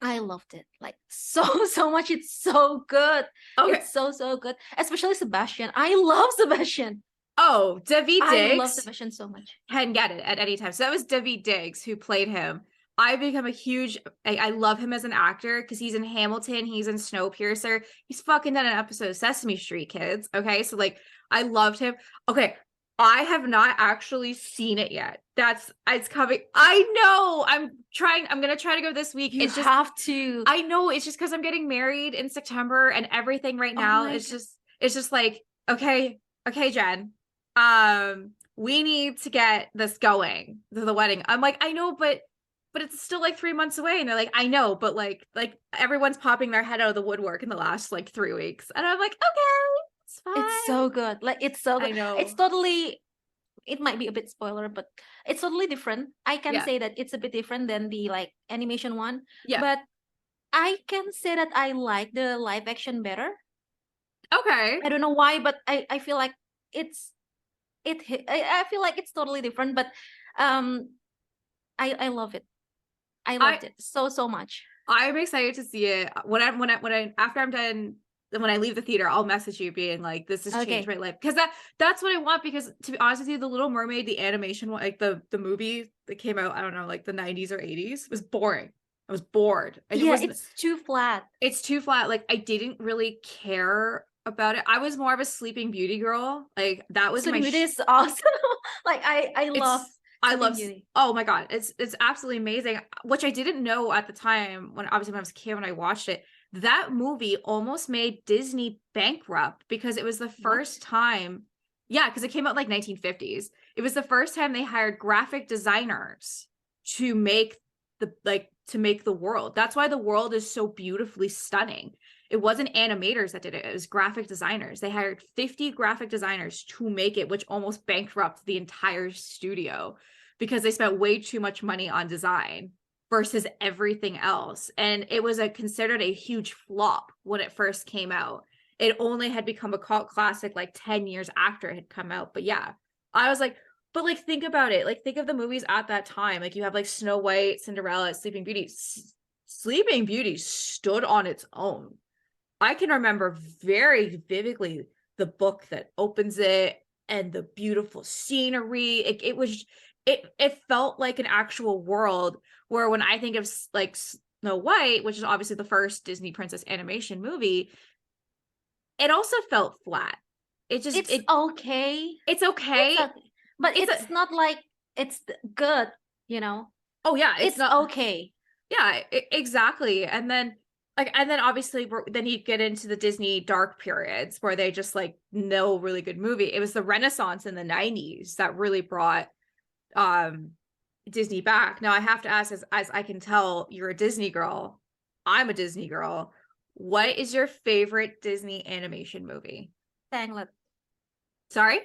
I loved it like so much. It's so good. Okay. It's so good. Especially Sebastian. I love Sebastian. Oh, David I love Diggs Sebastian so much. can get it at any time. So that was David Diggs who played him. I've become a huge I love him as an actor because he's in Hamilton, he's in Snowpiercer, he's fucking done an episode of Sesame Street, kids. Okay, so like I loved him. Okay, I have not actually seen it yet. It's coming. I know. I'm gonna try to go this week. You It's just have to. I know it's just because I'm getting married in September and everything right Oh now. my It's just like, okay, Jen. We need to get this going to the wedding. I'm like, I know, but it's still like 3 months away. And they're like, I know, but like everyone's popping their head out of the woodwork in the last like 3 weeks. And I'm like, okay, it's It's fine. so good. Like it's so I good. It's know. totally, it might be a bit spoiler, but it's totally different. I can Yeah. say that it's a bit different than the like animation one. Yeah. But I can say that I like the live action better. Okay. I don't know why, but I feel like it's I feel like it's totally different, but um I love it. I I loved it so much. I'm excited to see it. When I after I'm done, when I leave the theater, I'll message you being like, "This has changed Okay. my life." Because that's what I want. Because to be honest with you, The Little Mermaid, the animation one, like the movie that came out, I don't know, like the 90s or 80s, was boring. I was bored. And it Yeah, was it's too flat. it's too flat. Like I didn't really care about it. I was more of a Sleeping Beauty girl. Like that was my Sleeping Beauty is awesome. Like I love it's I Sleeping love Beauty. oh my god, it's absolutely amazing. Which I didn't know at the time when obviously when I was a kid when I watched it. That movie almost made Disney bankrupt because it was the What? first time. Yeah, because it came out like 1950s. It was the first time they hired graphic designers to make to make the world. That's why the world is so beautifully stunning. It wasn't animators that did it. It was graphic designers. They hired 50 graphic designers to make it, which almost bankrupted the entire studio because they spent way too much money on design versus everything else. And it was considered a huge flop when it first came out. It only had become a cult classic like 10 years after it had come out. But yeah, I was like, but like think about it. Like think of the movies at that time. Like you have like Snow White, Cinderella, Sleeping Beauty. Sleeping Beauty stood on its own. I can remember very vividly the book that opens it and the beautiful scenery. It felt like an actual world where when I think of like Snow White, which is obviously the first Disney princess animation movie, it also felt flat. It just It's okay. it's okay. But It's it's not like it's good, you know. oh yeah, it's not okay. yeah, exactly. And then obviously then you get into the Disney dark periods where they just like no really good movie. It was the Renaissance in the 90s that really brought Disney back. Now I have to ask, as I can tell you're a Disney girl, I'm a Disney girl. What is your favorite Disney animation movie? Tanglet. Sorry?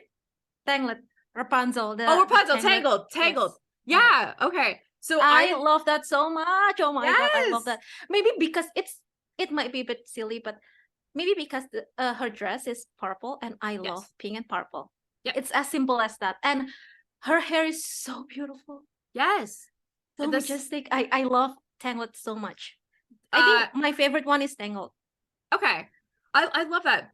Tanglet. Rapunzel. Oh, Rapunzel, Tanglet. Tangled. Yes. Yeah, okay. So I love that so much. Oh my god, I love yes. that. Maybe because it might be a bit silly, but maybe because her dress is purple and I love Yes. pink and purple. Yeah. It's as simple as that. And her hair is so beautiful. Yes. So majestic. I love Tangled so much. I think my favorite one is Tangled. Okay. I love that.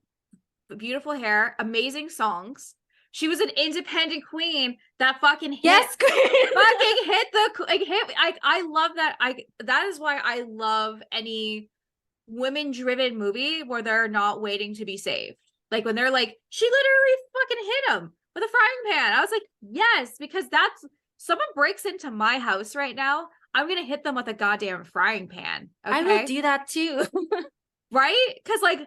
Beautiful hair, amazing songs. She was an independent queen that fucking hit. Yes, queen. Fucking hit the like hit. I love that. That is why I love any women-driven movie where they're not waiting to be saved. Like when they're like, she literally fucking hit him with a frying pan. I was like, yes, because that's someone breaks into my house right now. I'm gonna hit them with a goddamn frying pan. Okay? I will do that too. Right? Because like,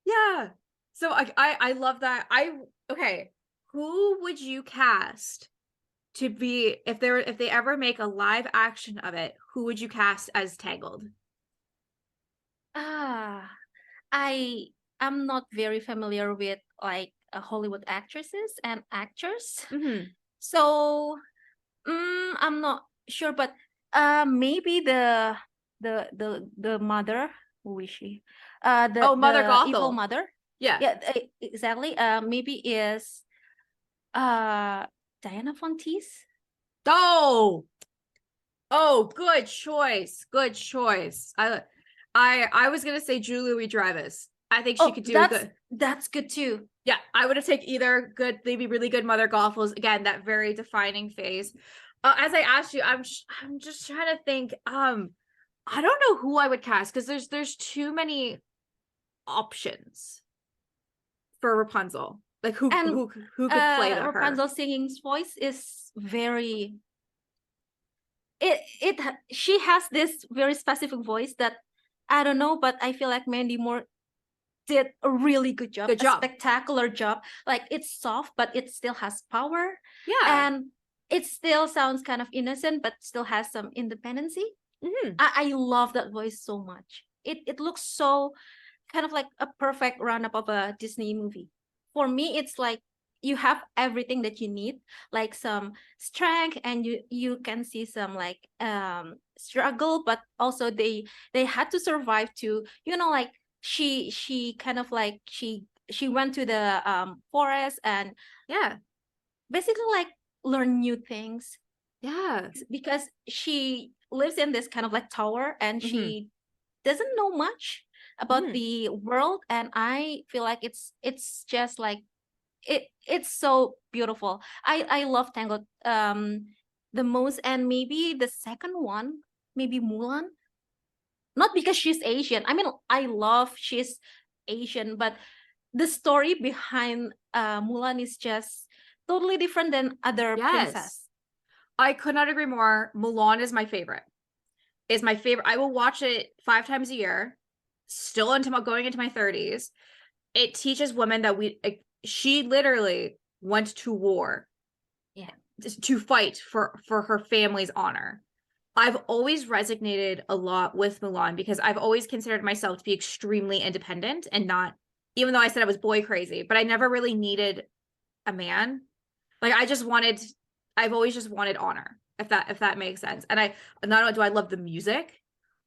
yeah. So I love that. Okay. Who would you cast to be if they ever make a live action of it? Who would you cast as Tangled? I am not very familiar with like Hollywood actresses and actors, so I'm not sure. But maybe the mother. Who is she? Mother The evil Gothel. mother. Yeah. Yeah, exactly. Maybe is Diana Fontes. Oh, good choice. Good choice. I was gonna say Julie Louis-Dreyfus. I think she could do a good. That's good too. Yeah, I would have taken either good, maybe really good Mother Gothels. Again, that very defining phase. As I asked you, I'm just trying to think. I don't know who I would cast because there's too many options for Rapunzel. Like who could play her? Rapunzel's singing voice is very she has this very specific voice that I don't know, but I feel like Mandy Moore did a really good job. Good job. A spectacular job. Like it's soft, but it still has power. Yeah. And it still sounds kind of innocent, but still has some independency. Mm-hmm. I love that voice so much. It looks so kind of like a perfect roundup of a Disney movie. For me, it's like you have everything that you need, like some strength, and you can see some like struggle, but also they had to survive to, you know, like she kind of like she went to the forest and yeah, basically like learn new things. Yeah, because she lives in this kind of like tower and she doesn't know much about the world, and I feel like it's just like it's so beautiful. I love Tangled the most, and maybe the second one, maybe Mulan. not because she's Asian. I mean, I love she's Asian, but the story behind Mulan is just totally different than other princess. Yes. I could not agree more. Mulan is my favorite. Is my favorite. I will watch it 5 times a year, still into going into my 30s. It teaches women that she literally went to war, yeah, to fight for her family's honor. I've always resonated a lot with Mulan because I've always considered myself to be extremely independent and not, even though I said I was boy crazy, but I never really needed a man. Like I've always just wanted honor, if that makes sense. And I not only do I love the music,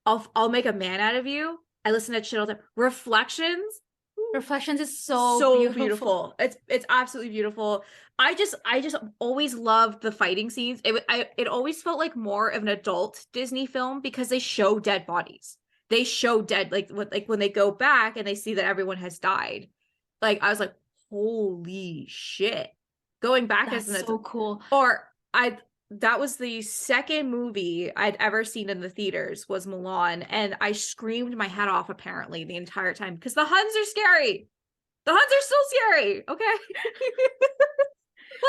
I'll make a man out of you. I listen to shit all the time. Reflections, Reflections is so beautiful. beautiful. It's absolutely beautiful. I just always loved the fighting scenes. It always felt like more of an adult Disney film because they show dead bodies. They show dead, like when they go back and they see that everyone has died. Like I was like, holy shit. Going back That's as an so cool. or I that was the second movie I'd ever seen in the theaters was Mulan, and I screamed my head off apparently the entire time because the Huns are scary. The Huns are still scary. Okay.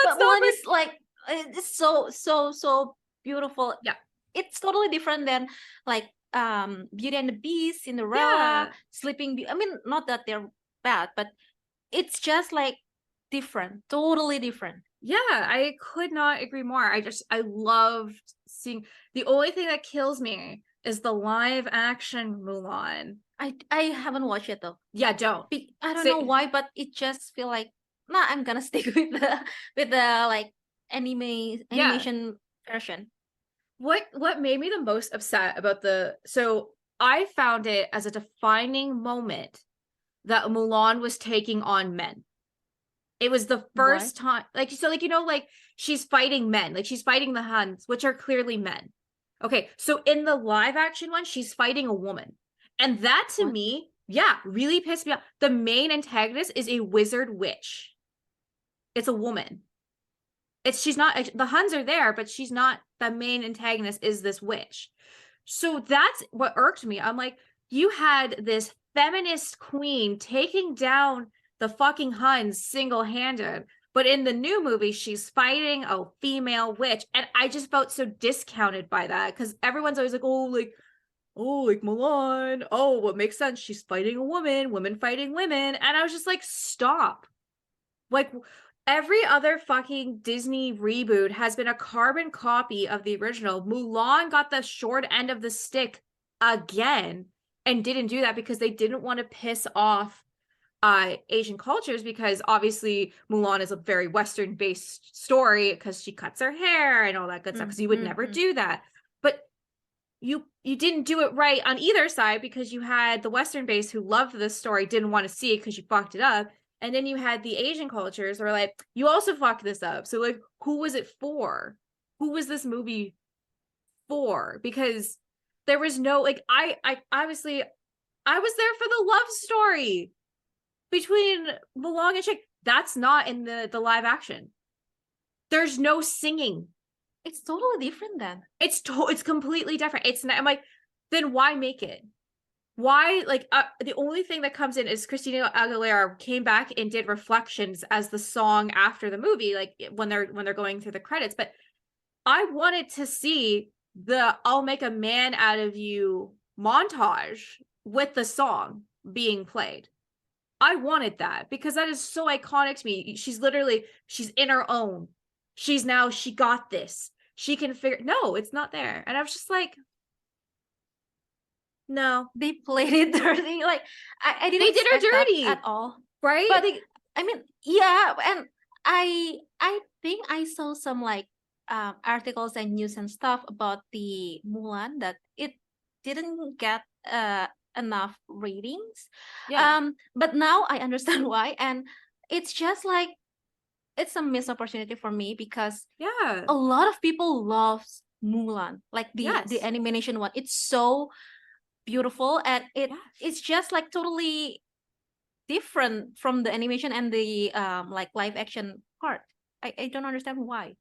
But Mulan is like, it's so beautiful. Yeah. It's totally different than like Beauty and the Beast, Cinderella, Yeah. Sleeping Beauty. I mean, not that they're bad, but it's just like different, totally different. Yeah, I could not agree more. I loved seeing. The only thing that kills me is the live action Mulan. I haven't watched it though. Yeah, don't. I don't know why, but it just feel like, nah, I'm gonna stick with the like animation version. What made me the most upset about so I found it as a defining moment that Mulan was taking on men. It was the first time, like, so, like, like she's fighting men, like she's fighting the Huns, which are clearly men. Okay, so in the live action one, she's fighting a woman. And that to me, yeah, really pissed me off. The main antagonist is a wizard witch. It's a woman. She's not, the Huns are there, but she's not, the main antagonist is this witch. So that's what irked me. I'm like, you had this feminist queen taking down the fucking Huns single-handed, but in the new movie, she's fighting a female witch. And I just felt so discounted by that because everyone's always like, oh, like Mulan. Oh, what makes sense? She's fighting a woman, women fighting women. And I was just like, stop. Like, every other fucking Disney reboot has been a carbon copy of the original. Mulan got the short end of the stick again and didn't do that because they didn't want to piss off Asian cultures, because obviously Mulan is a very Western based story because she cuts her hair and all that good stuff, because you would never do that. But you didn't do it right on either side, because you had the Western base who loved this story, didn't want to see it because you fucked it up. And then you had the Asian cultures who were like, you also fucked this up. So like, who was it for? Who was this movie for? Because there was no, like, I obviously I was there for the love story between Mulan and Chick. That's not in the live action. There's no singing. It's totally different then. It's completely different. It's not, I'm like, then why make it? Why, like, the only thing that comes in is Christina Aguilera came back and did Reflections as the song after the movie, like when they're going through the credits. But I wanted to see the I'll make a man out of you montage with the song being played. I wanted that because that is so iconic to me. She's in her own. She got this. She can figure. No, it's not there. And I was just like, no. They played it dirty. Like, I didn't. They did her dirty at all, right? But I mean, yeah, and I think I saw some like articles and news and stuff about the Mulan that it didn't get enough ratings. Yeah. But now I understand why, and it's just like it's a missed opportunity for me because a lot of people love Mulan, like the animation one. It's so beautiful, and it's just like totally different from the animation and the like live action part. I don't understand why.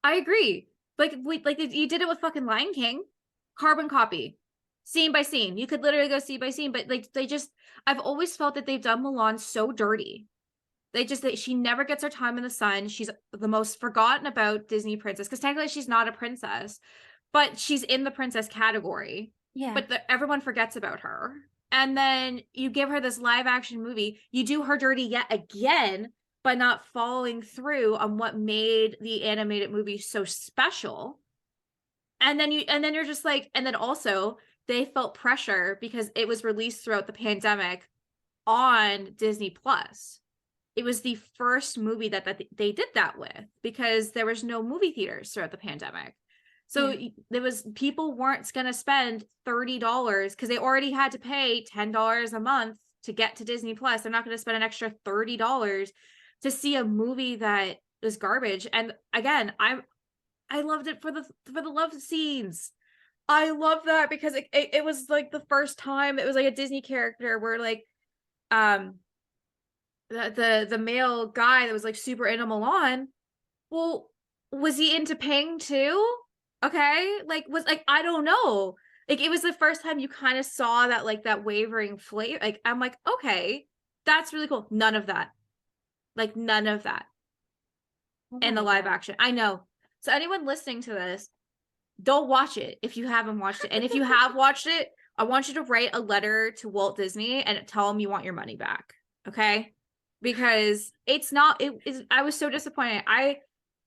I agree. Like you did it with fucking Lion King, carbon copy. scene by scene. You could literally go scene by scene, but like I've always felt that they've done Mulan so dirty. She never gets her time in the sun. She's the most forgotten about Disney princess because technically she's not a princess, but she's in the princess category. Yeah. But everyone forgets about her. And then you give her this live action movie. You do her dirty yet again by not following through on what made the animated movie so special. And then you're just like, and then also they felt pressure because it was released throughout the pandemic on Disney Plus. It was the first movie that they did that with because there was no movie theaters throughout the pandemic. So there was people weren't going to spend $30 because they already had to pay $10 a month to get to Disney Plus. They're not going to spend an extra $30 to see a movie that was garbage. And again, I loved it for the love scenes. I love that because it was like the first time it was like a Disney character where like the male guy that was like super into Mulan, well, was he into Ping too? Okay, like was like I don't know. Like it was the first time you kind of saw that like that wavering flavor. Like I'm like, okay, that's really cool. None of that. Like none of that in the live action. I know. So anyone listening to this, don't watch it if you haven't watched it. And if you have watched it, I want you to write a letter to Walt Disney and tell him you want your money back. Okay? Because it's not it is I was so disappointed.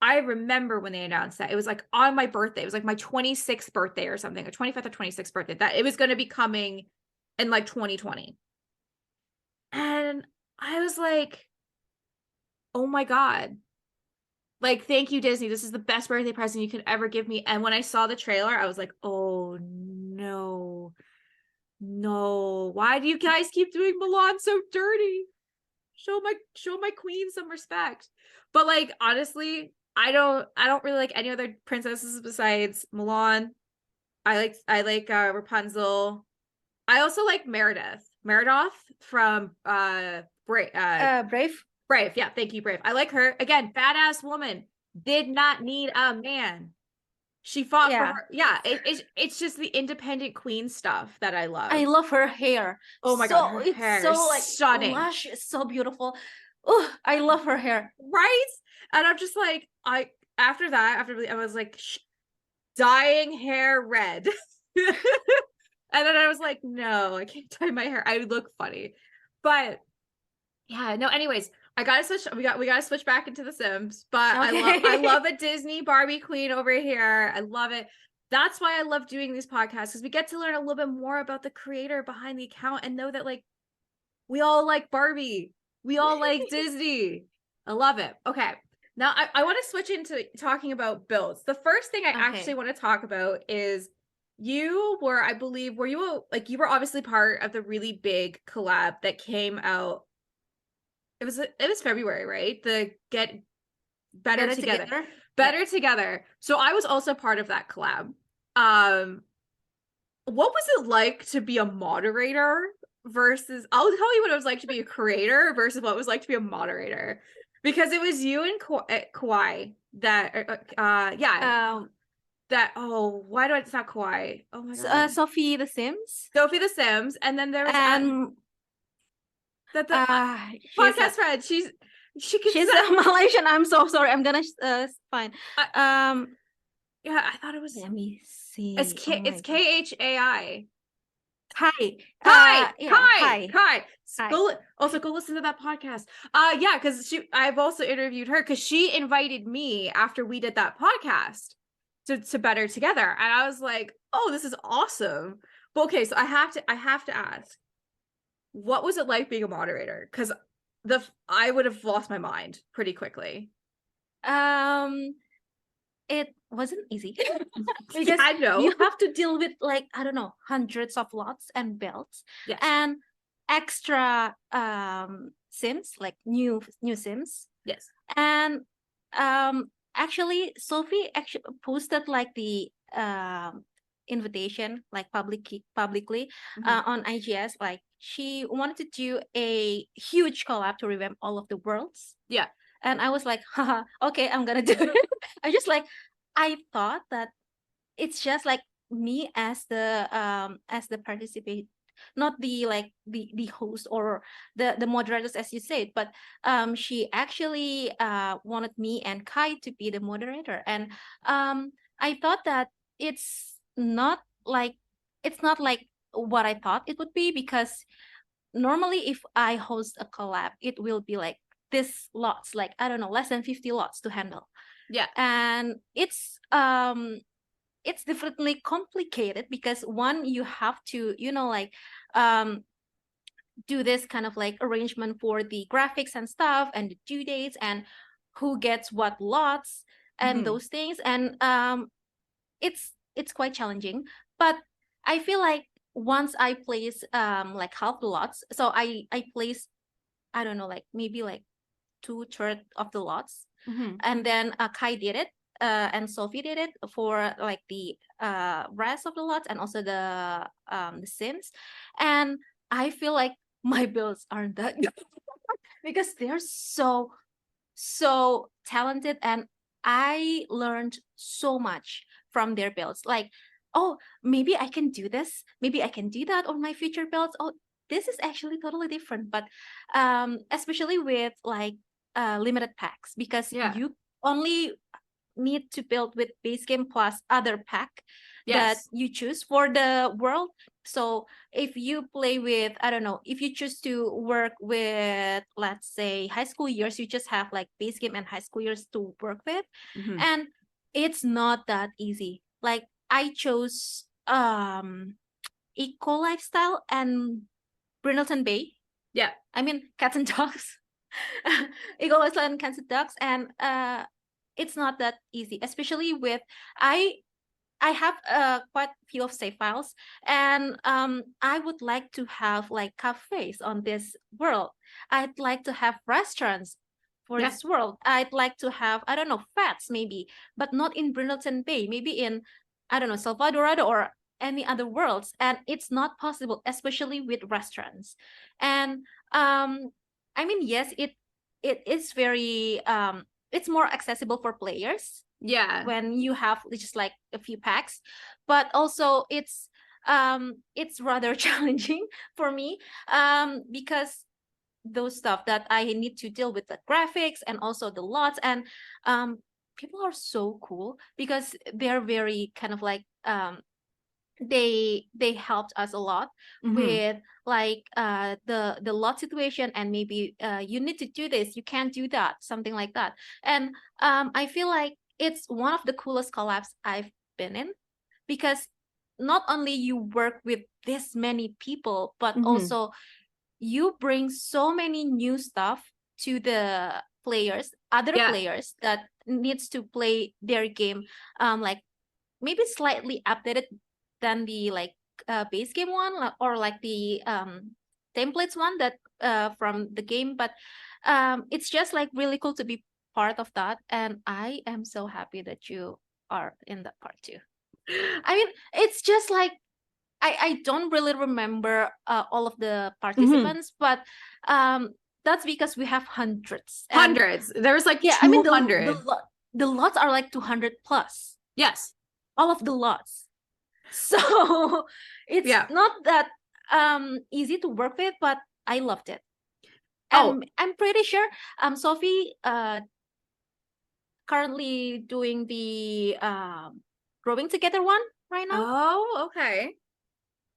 I remember when they announced that. It was like on my birthday. It was like my 26th birthday or something, or 25th or 26th birthday, that it was going to be coming in like 2020. And I was like, oh my God. Like, thank you, Disney. This is the best birthday present you could ever give me. And when I saw the trailer, I was like, oh no. No. Why do you guys keep doing Mulan so dirty? Show my queen some respect. But like honestly, I don't really like any other princesses besides Mulan. I like Rapunzel. I also like Meredith from Brave. Brave. Yeah, thank you, Brave. I like her. Again, badass woman. Did not need a man. She fought for her. Yeah, it's just the independent queen stuff that I love. I love her hair. Oh my God, her hair it's so like stunning. lush, it's so beautiful. Oh, I love her hair. Right? And I'm just like, after I was like, dyeing hair red. And then I was like, no, I can't dye my hair. I look funny. But yeah, no, anyways, we gotta switch back into the Sims. But Okay. I love a Disney Barbie queen over here. I love it. That's why I love doing these podcasts, because we get to learn a little bit more about the creator behind the account and know that like we all like Barbie. We all like Disney. I love it. Okay. Now I want to switch into talking about builds. The first thing I actually want to talk about is you were, I believe, you were obviously part of the really big collab that came out. It was February, right? The Get Better Together. Better Together. So I was also part of that collab. What was it like to be a moderator versus, I'll tell you what it was like to be a creator versus what it was like to be a moderator, because it was you and Kawhi that why do I, it's not Kawhi, oh my God, Sophie the Sims, and then there was the podcast friend, she's a Malaysian. I'm so sorry, I'm gonna fine. Yeah, I thought it was, let me see, it's KHAI. Hi. Go listen to that podcast. Yeah, because I've also interviewed her because she invited me after we did that podcast to Better Together, and I was like, oh, this is awesome. But okay, so I have to ask, what was it like being a moderator? Because I would have lost my mind pretty quickly. It wasn't easy because I know you have to deal with like, I don't know, hundreds of lots and belts, yes, and extra sims, like new sims. Yes. And actually Sophie actually posted like the invitation like publicly on IGS, like she wanted to do a huge collab to revamp all of the worlds. Yeah. And I was like, haha, okay, I'm gonna do it. I thought that it's just like me as the participate, not the like the host or the moderators as you said, but she actually wanted me and Kai to be the moderator. And I thought that it's not like it's not like what I thought it would be, because normally if I host a collab, it will be like this lots, like I don't know, less than 50 lots to handle. Yeah. And it's definitely complicated, because one, you have to, like um do this kind of like arrangement for the graphics and stuff, and the due dates, and who gets what lots, and those things. And it's quite challenging. But I feel like once I place like half the lots, so I place, I don't know, like maybe like 2/3 of the lots. And then Kai did it, and Sophie did it for like the rest of the lots, and also the Sims. And I feel like my builds aren't that good because they're so talented, and I learned so much from their builds. Like, oh, maybe I can do this, maybe I can do that on my future builds. Oh, this is actually totally different. But especially with like limited packs, because Yeah. you only need to build with base game plus other pack that Yes. you choose for the world. So if you play with, I don't know, if you choose to work with, let's say, high school years, you just have like base game and high school years to work with. And it's not that easy. Like, I chose eco lifestyle and Brindleton Bay. Yeah. I mean, cats and dogs. Eco lifestyle and cats and dogs. And it's not that easy, especially with I have quite a few of save files, and I would like to have like cafes on this world. I'd like to have restaurants for Yeah. this world. I'd like to have, I don't know, fats maybe, but not in Brindleton Bay, maybe in, I don't know, Salvadorado or any other worlds. And it's not possible, especially with restaurants. And I mean, yes, it is very it's more accessible for players Yeah. when you have just like a few packs, but also it's rather challenging for me, because those stuff that I need to deal with, the graphics and also the lots. And people are so cool because they're very kind of like they helped us a lot with like the lot situation, and maybe you need to do this, you can't do that, something like that. And I feel like it's one of the coolest collabs I've been in, because not only you work with this many people, but also you bring so many new stuff to the players, other Yeah. players that needs to play their game like maybe slightly updated than the like base game one, or like the templates one that from the game. But it's just like really cool to be part of that, and I am so happy that you are in that part too. I mean, it's just like I don't really remember all of the participants, but that's because we have hundreds. And Hundreds. There was like yeah, I mean, 200. the lots are like 200 plus, Yes. all of the lots. So it's Yeah. not that easy to work with, but I loved it. Oh. And I'm pretty sure Sophie currently doing the growing together one right now. Oh, okay.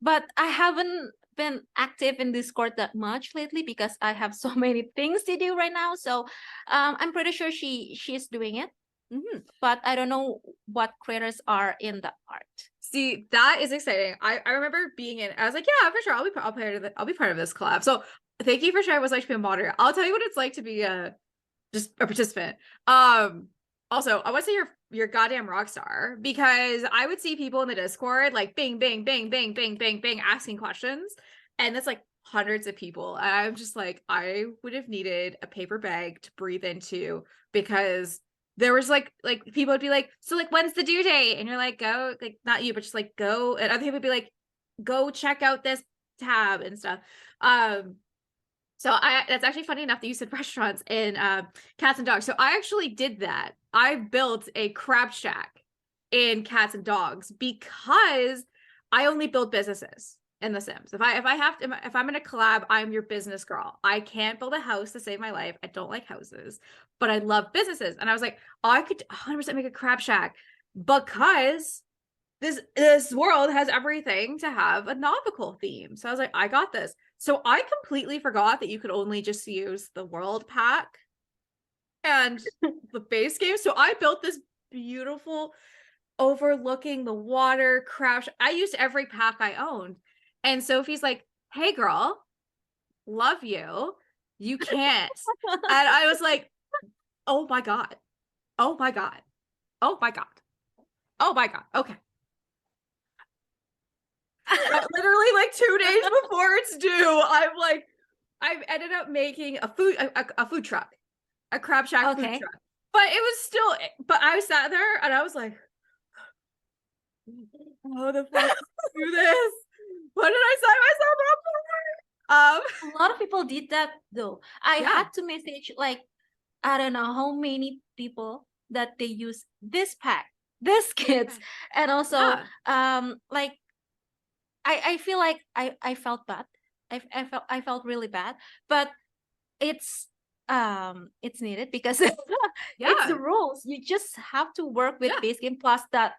But I haven't been active in Discord that much lately because I have so many things to do right now. So I'm pretty sure she's doing it. But I don't know what creators are in that part. See, that is exciting. I remember being in. I was like, yeah, for sure. I'll be part of this collab. So thank you for sharing what's like to be a moderator. I'll tell you what it's like to be just a participant. Also, I want to say you're goddamn rock star, because I would see people in the Discord like bing, bing, bing, bing, bing, bing, bing, asking questions, and that's like hundreds of people. And I'm just like, I would have needed a paper bag to breathe into, because there was like people would be like, so like when's the due date? And you're like, go, like not you, but just like go. And other people would be like, go check out this tab and stuff. So that's actually funny enough that you said restaurants and cats and dogs. So I actually did that. I built a crab shack in cats and dogs because I only build businesses in The Sims. If I'm in a collab, I'm your business girl. I can't build a house to save my life. I don't like houses, but I love businesses. And I was like, oh, I could 100% make a crab shack because this world has everything to have a nautical theme. So I was like, I got this. So I completely forgot that you could only just use the world pack and the base game. So I built this beautiful overlooking the water crash. I used every pack I owned. And Sophie's like, hey girl, love you. You can't. And I was like, oh my God. Oh my God. Oh my God. Oh my God. Okay. Literally like 2 days before it's due, I've ended up making a food truck, a crab shack food truck. But it was still, but I sat there and I was like, how the fuck do this? What did I sign myself up for? A lot of people did that though. I had to message like, I don't know how many people that they use this pack, this kits, and also like I feel like I felt bad. I felt really bad, but it's needed because it's the rules. You just have to work with base game plus that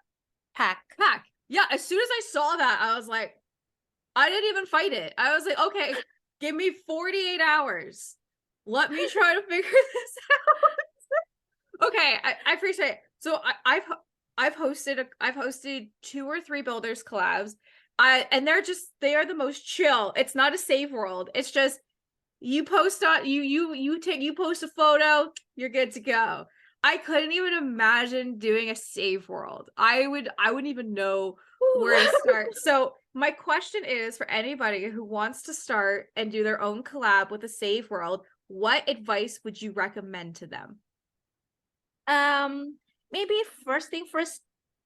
pack. Yeah, as soon as I saw that, I was like, I didn't even fight it. I was like, okay, give me 48 hours. Let me try to figure this out. Okay, I appreciate it. So I've hosted 2 or 3 builders collabs. And they are the most chill. It's not a save world. It's just you post on you post a photo, you're good to go. I couldn't even imagine doing a save world. I wouldn't even know where to start. So my question is for anybody who wants to start and do their own collab with a save world, what advice would you recommend to them? Maybe first thing first,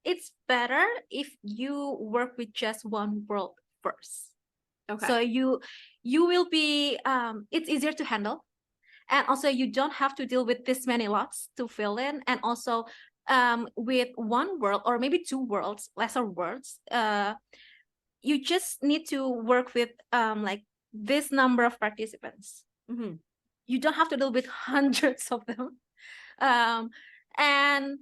it's better if you work with just one world first. Okay. So you will be it's easier to handle, and also you don't have to deal with this many lots to fill in, and also with one world or maybe 2 worlds, lesser worlds, you just need to work with like this number of participants. You don't have to deal with hundreds of them. And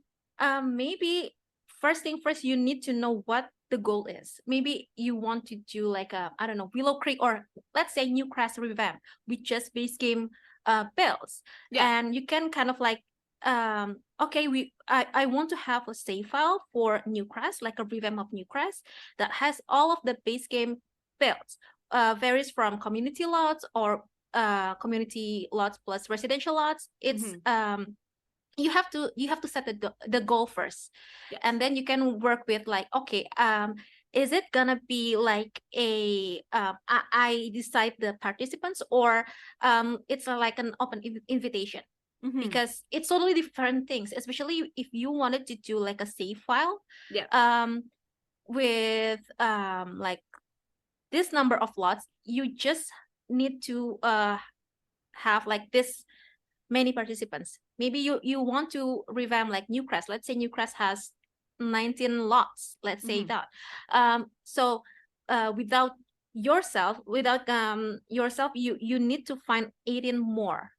maybe first thing first, you need to know what the goal is. Maybe you want to do like a, I don't know, Willow Creek, or let's say New Crest revamp with just base game builds. And you can kind of like, okay, I want to have a save file for New Crest, like a revamp of New Crest that has all of the base game builds. Varies from community lots or community lots plus residential lots. It's you have to set the goal first, and then you can work with like, okay, is it gonna be like a I decide the participants, or it's like an open invitation, because it's totally different things, especially if you wanted to do like a save file with like this number of lots. You just need to have like this many participants. Maybe you want to revamp like New Crest. Let's say New Crest has 19 lots. Let's say that. So without yourself, you need to find 18 more,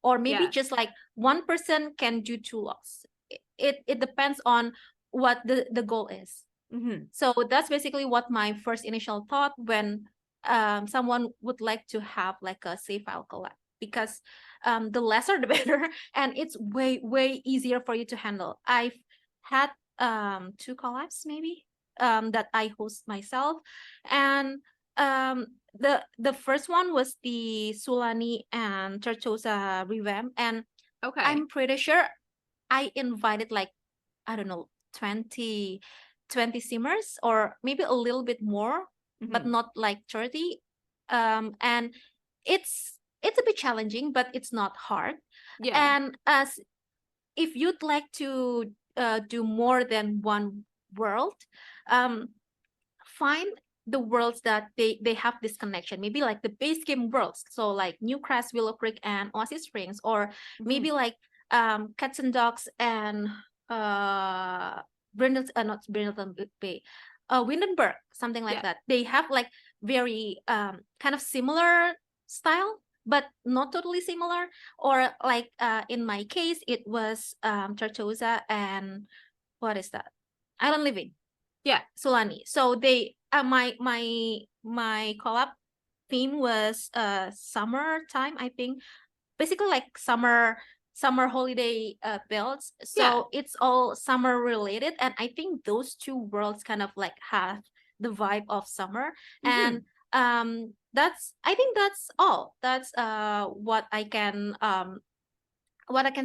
or maybe just like one person can do 2 lots. It depends on what the goal is. So that's basically what my first initial thought when someone would like to have like a save file collab, because the lesser the better, and it's way easier for you to handle. I've had 2 collabs maybe that I host myself, and the first one was the Sulani and Tortosa revamp, and I'm pretty sure I invited like, I don't know, 20 simmers, or maybe a little bit more, but not like 30. And it's a bit challenging, but it's not hard. And as if you'd like to do more than one world, find the worlds that they have this connection, maybe like the base game worlds, so like New Crest, Willow Creek, and Oasis Springs, or maybe like cats and dogs and Not Brindleton Bay, Windenburg, something like that. They have like very kind of similar style, but not totally similar. Or like in my case, it was Tortosa and what is that? Island Living. Yeah. Sulani. So they my collab theme was summertime, I think. Basically like summer holiday builds. So it's all summer related, and I think those two worlds kind of like have the vibe of summer. And that's, I think that's all. That's what I can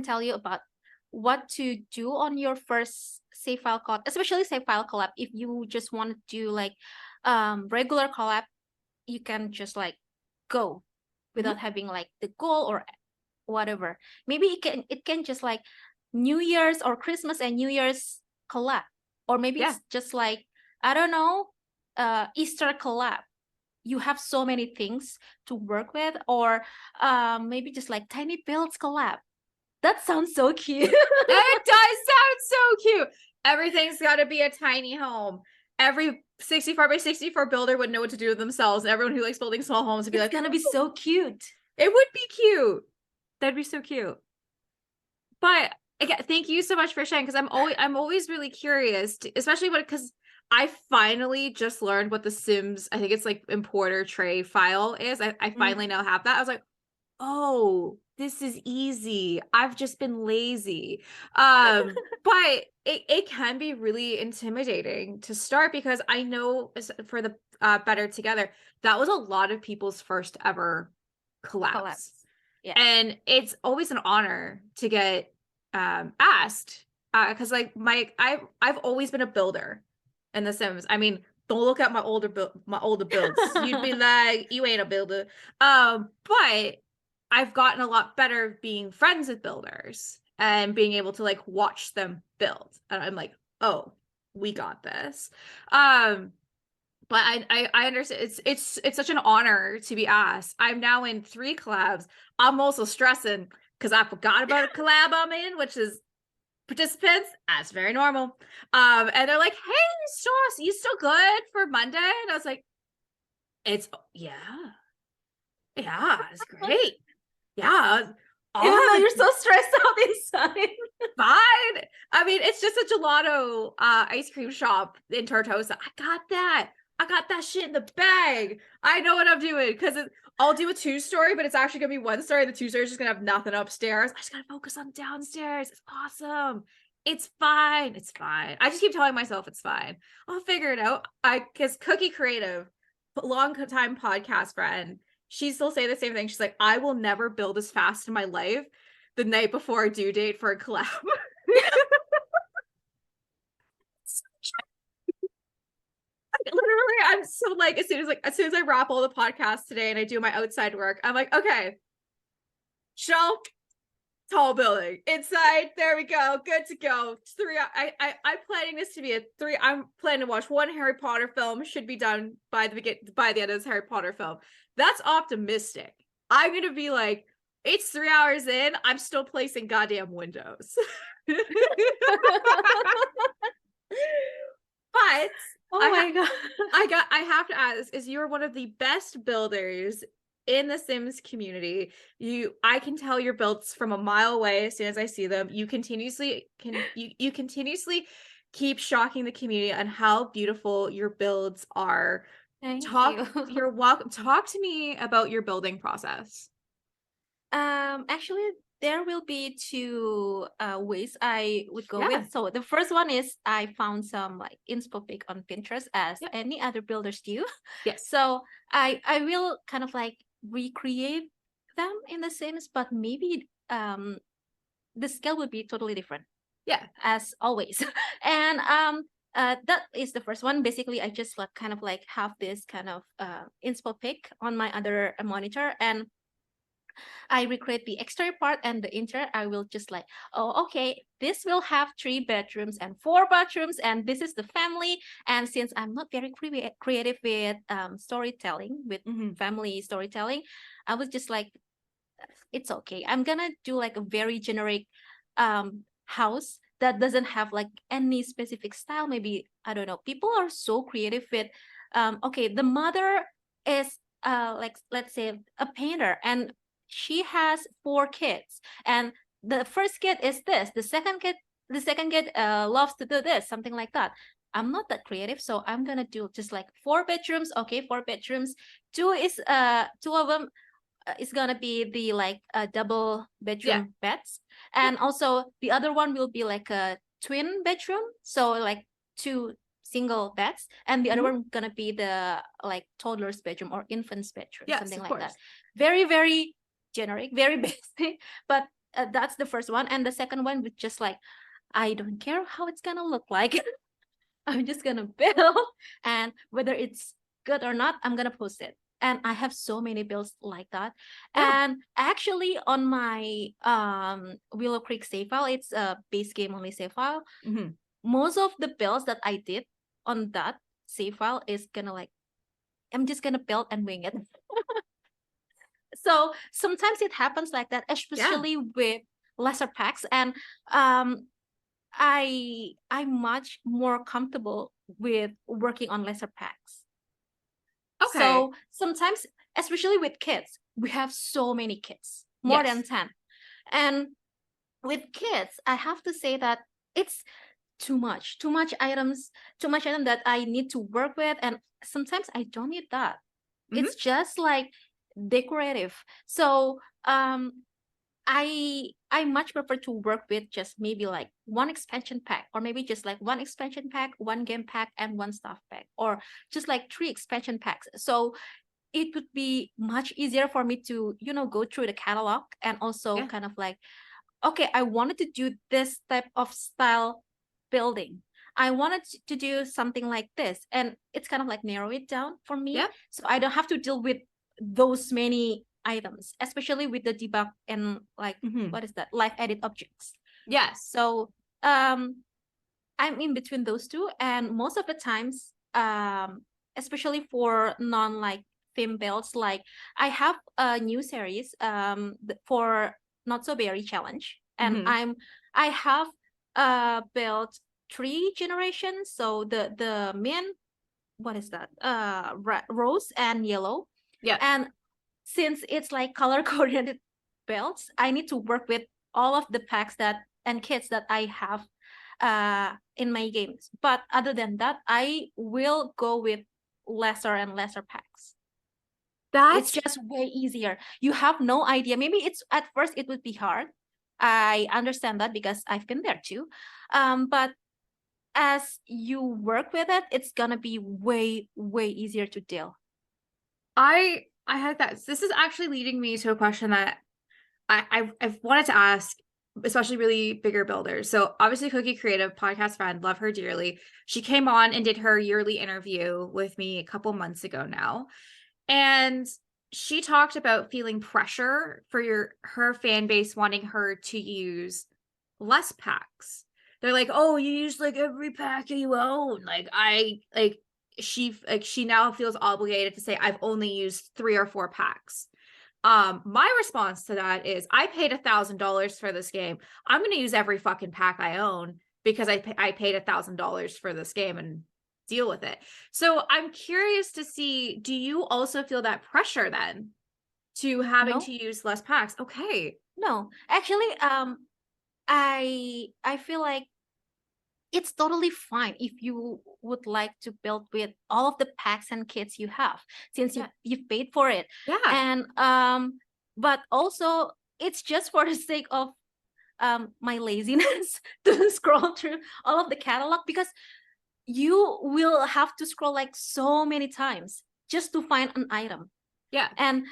tell you about what to do on your first save file collab, especially save file collab. If you just want to do like regular collab, you can just like go without having like the goal or whatever. Maybe it can just like New Year's or Christmas and New Year's collab, or maybe it's just like, I don't know, Easter collab. You have so many things to work with. Or maybe just like tiny builds collab. That sounds so cute. It does sound so cute. Everything's got to be a tiny home. Every 64 by 64 builder would know what to do with themselves. And everyone who likes building small homes would be it's like, gonna be so cute. It would be cute. That'd be so cute. But again, thank you so much for sharing, because I'm always really curious, especially because I finally just learned what the Sims, I think it's like importer tray file is. I finally now have that. I was like, oh, this is easy. I've just been lazy. But it can be really intimidating to start, because I know for the Better Together, that was a lot of people's first ever collabs. Yeah. And it's always an honor to get asked, because like I've always been a builder in The Sims. I mean, don't look at my older builds. You'd be like, you ain't a builder. But I've gotten a lot better being friends with builders and being able to like watch them build. And I'm like, oh, we got this. But I understand it's such an honor to be asked. I'm now in 3 collabs. I'm also stressing because I forgot about a collab I'm in, which is participants. That's very normal. And they're like, hey, Sauce, you still good for Monday? And I was like, it's it's great. Yeah. Even though you're so stressed out inside. Fine. I mean, it's just a gelato ice cream shop in Tortosa. I got that shit in the bag. I know what I'm doing, because I'll do a 2-story, but it's actually gonna be 1 story. The 2-story is just gonna have nothing upstairs. I just gotta focus on downstairs. It's awesome. It's fine. It's fine. I just keep telling myself it's fine. I'll figure it out. Because Cookie Creative, long time podcast friend, she still say the same thing. She's like, I will never build as fast in my life the night before a due date for a collab. Literally, I'm so like, as soon as I wrap all the podcasts today and I do my outside work, I'm like, okay, shelf, tall building, inside, there we go, good to go. 3 I'm planning this to be a 3. I'm planning to watch 1 Harry Potter film, should be done by the end of this Harry Potter film. That's optimistic. I'm gonna be like, it's 3 hours in, I'm still placing goddamn windows. But God. I have to ask, is you're one of the best builders in the Sims community. I can tell your builds from a mile away as soon as I see them. You continuously keep shocking the community on how beautiful your builds are. Thank you. You're welcome. Talk to me about your building process. Actually, there will be 2 ways I would go with. So the first one is I found some like inspo pic on Pinterest, as any other builders do. Yes. So I will kind of like recreate them in The Sims, but maybe the scale would be totally different. Yeah, as always. And that is the first one. Basically, I just like kind of like have this kind of inspo pic on my other monitor, and I recreate the exterior part, and the interior I will just like, oh, okay, this will have 3 bedrooms and 4 bathrooms, and this is the family. And since I'm not very creative with storytelling, with family storytelling, I was just like, it's okay. I'm gonna do like a very generic house that doesn't have like any specific style. Maybe, I don't know, people are so creative with okay, the mother is like, let's say, a painter, and she has 4 kids, and the first kid is this, the second kid loves to do this, something like that. I'm not that creative, so I'm gonna do just like 4 bedrooms. Okay, 4 bedrooms. Two of them is gonna be the like double Yeah. bedroom beds, and also the other one will be like a twin bedroom, so like 2 single beds, and the other Mhm. one gonna be the like toddler's bedroom or infant's bedroom, Yes, something of like that. course. Very, very generic, very basic, but that's the first one. And the second one with just like, I don't care how it's gonna look like. I'm just gonna build, and whether it's good or not, I'm gonna post it. And I have so many builds like that. Yeah. And actually on my Willow Creek save file, it's a base game only save file. Mhm. Most of the builds that I did on that save file is gonna like, I'm just gonna build and wing it. So sometimes it happens like that, Yeah. especially with lesser packs. And um I'm much more comfortable with working on lesser packs. Okay. So sometimes, especially with kids, we have so many kids, more than Yes. 10. And with kids, I have to say that it's too much items, too much item that I need to work with. And sometimes I don't need that. Mhm. It's just like decorative. So I much prefer to work with just maybe like one expansion pack, or maybe just like one expansion pack, one game pack, and one stuff pack, or just like 3 expansion packs. So it would be much easier for me to, go through the catalog, and also Yeah. kind of like, okay, I wanted to do this type of style building. I wanted to do something like this, and it's kind of like narrow it down for me, Yeah. so I don't have to deal with those many items, especially with the debug and like, Mhm. what is that, live edit objects. Yes. So I'm in between those two, and most of the times, especially for non like theme builds, like I have a new series for Not So Berry Challenge, and Mhm. I have built 3 generations. So the main, what is that, rose and yellow. Yeah. And since it's like color coordinated belts, I need to work with all of the packs that and kits that I have in my games. But other than that, I will go with lesser and lesser packs. It's That's just way easier. You have no idea. Maybe it's at first it would be hard. I understand that because I've been there too. But as you work with it, it's gonna be way, way easier to deal. I had that. This is actually leading me to a question that I've wanted to ask, especially really bigger builders. So obviously Cookie Creative, podcast friend, love her dearly. She came on and did her yearly interview with me a couple months ago now. And she talked about feeling pressure for her fan base wanting her to use less packs. They're like, "Oh, you use like every pack you own." Like she now feels obligated to say I've only used 3 or 4 packs. My response to that is I paid $1,000 for this game. I'm going to use every fucking pack I own because I paid $1,000 for this game and deal with it. So I'm curious to see, do you also feel that pressure then to having No, to use less packs? Okay. no. Actually, I feel like it's totally fine if you would like to build with all of the packs and kits you have, since Yeah. you've paid for it. Yeah. And but also it's just for the sake of my laziness to scroll through all of the catalog, because you will have to scroll like so many times just to find an item. Yeah. And